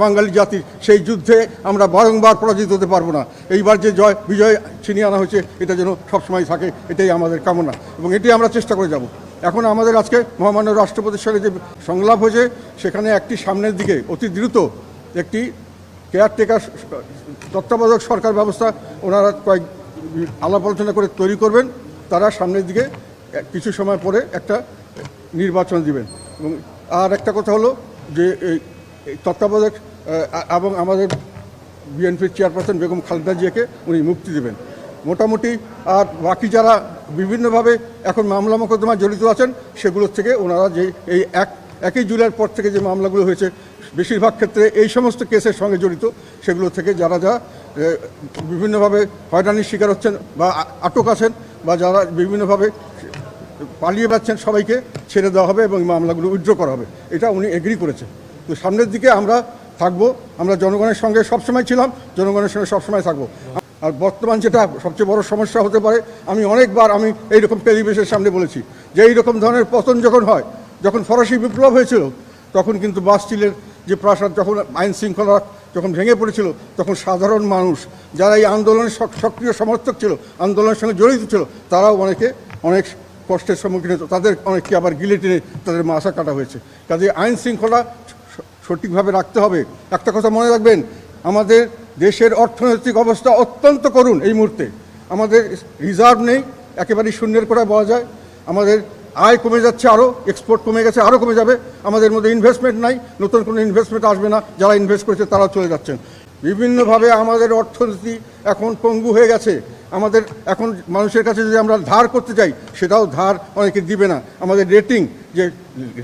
বাঙালি জাতির। সেই যুদ্ধে আমরা বারংবার পরাজিত হতে পারবো না। এইবার যে বিজয় ছিনিয়ে আনা হয়েছে এটা যেন সবসময় থাকে, এটাই আমাদের কামনা এবং এটি আমরা চেষ্টা করে যাব। এখন আমাদের আজকে মহামান্য রাষ্ট্রপতির সঙ্গে যে সংলাপ হয়েছে, সেখানে একটি সামনের দিকে অতি দ্রুত একটি কেয়ারটেকার তত্ত্বাবধায়ক সরকার ব্যবস্থা ওনারা কয়েক আলাপ আলোচনা করে তৈরি করবেন। তারা সামনের দিকে কিছু সময় পরে একটা নির্বাচন দিবেন। এবং আর একটা কথা হলো যে এই তত্ত্বাবধায়ক এবং আমাদের বিএনপির চেয়ারপারসন বেগম খালেদা জিয়াকে উনি মুক্তি দেবেন মোটামুটি। আর বাকি যারা বিভিন্নভাবে এখন মামলা মোকদ্দমায় জড়িত আছেন, সেগুলোর থেকে ওনারা যে এই 1 জুলাইয়ের পর থেকে যে মামলাগুলো হয়েছে, বেশিরভাগ ক্ষেত্রে এই সমস্ত কেসের সঙ্গে জড়িত, সেগুলো থেকে যারা বিভিন্নভাবে হয়রানির শিকার হচ্ছেন বা আটক আছেন বা যারা বিভিন্নভাবে পালিয়ে যাচ্ছেন, সবাইকে ছেড়ে দেওয়া হবে এবং মামলাগুলো উইথড্র করা হবে। এটা উনি এগ্রি করেছেন। তো সামনের দিকে আমরা থাকবো, আমরা জনগণের সঙ্গে সবসময় ছিলাম, জনগণের সঙ্গে সবসময় থাকবো। আর বর্তমান যেটা সবচেয়ে বড় সমস্যা হতে পারে, আমি অনেকবার এইরকম টেলিভিশনের সামনে বলেছি যে এইরকম ধরনের পতন যখন হয়, যখন ফরাসি বিপ্লব হয়েছিল, তখন কিন্তু বাস্টিলের যে প্রাসাদ, যখন আইন শৃঙ্খলা যখন ভেঙে পড়েছিল, তখন সাধারণ মানুষ যারা এই আন্দোলনের সক্রিয় সমর্থক ছিল, আন্দোলনের সঙ্গে জড়িত ছিল, তারাও অনেক কষ্টের সম্মুখীন হতো। তাদের অনেককে আবার গিলেটিনে তাদের মাথা কাটা হয়েছে। কাজে আইন শৃঙ্খলা সঠিকভাবে রাখতে হবে। একটা কথা মনে রাখবেন, আমাদের দেশের অর্থনৈতিক অবস্থা অত্যন্ত করুণ এই মুহূর্তে। আমাদের রিজার্ভ নেই, একেবারেই শূন্যের করে বলা যায়। আমাদের আয় কমে যাচ্ছে, আরও এক্সপোর্ট কমে গেছে, আরও কমে যাবে। আমাদের মধ্যে ইনভেস্টমেন্ট নাই, নতুন কোনো ইনভেস্টমেন্ট আসবে না, যারা ইনভেস্ট করেছে তারাও চলে যাচ্ছেন। বিভিন্নভাবে আমাদের অর্থনীতি এখন পঙ্গু হয়ে গেছে। আমাদের এখন মানুষের কাছে যদি আমরা ধার করতে চাই, সেটাও ধার অনেকে দিবে না। আমাদের রেটিং, যে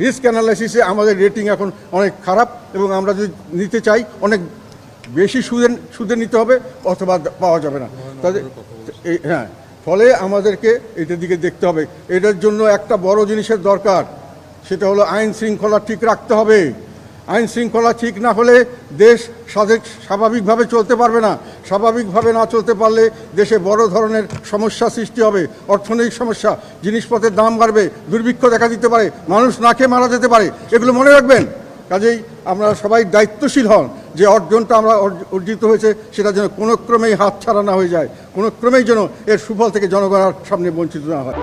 রিস্ক অ্যানালাইসিসে আমাদের রেটিং এখন অনেক খারাপ, এবং আমরা যদি নিতে চাই অনেক বেশি সুদে নিতে হবে, অথবা পাওয়া যাবে না। তাদের হ্যাঁ, ফলে আমাদেরকে এটার দিকে দেখতে হবে। এটার জন্য একটা বড় জিনিসের দরকার, সেটা হলো আইন শৃঙ্খলা ঠিক রাখতে হবে। আইন শৃঙ্খলা ঠিক না হলে দেশ স্বাভাবিকভাবে চলতে পারবে না। স্বাভাবিকভাবে না চলতে পারলে দেশে বড় ধরনের সমস্যা সৃষ্টি হবে, অর্থনৈতিক সমস্যা, জিনিসপত্রের দাম বাড়বে, দুর্ভিক্ষ দেখা দিতে পারে, মানুষ না খেয়ে মারা যেতে পারে। এগুলো মনে রাখবেন। কাজেই আমরা সবাই দায়িত্বশীল হন, যে অর্জনটা আমরা অর্জিত হয়েছে সেটা যেন কোনো ক্রমেই হাতছাড়া না হয়ে যায়, কোনো ক্রমেই যেন এর সুফল থেকে জনগণের সামনে বঞ্চিত না হয়।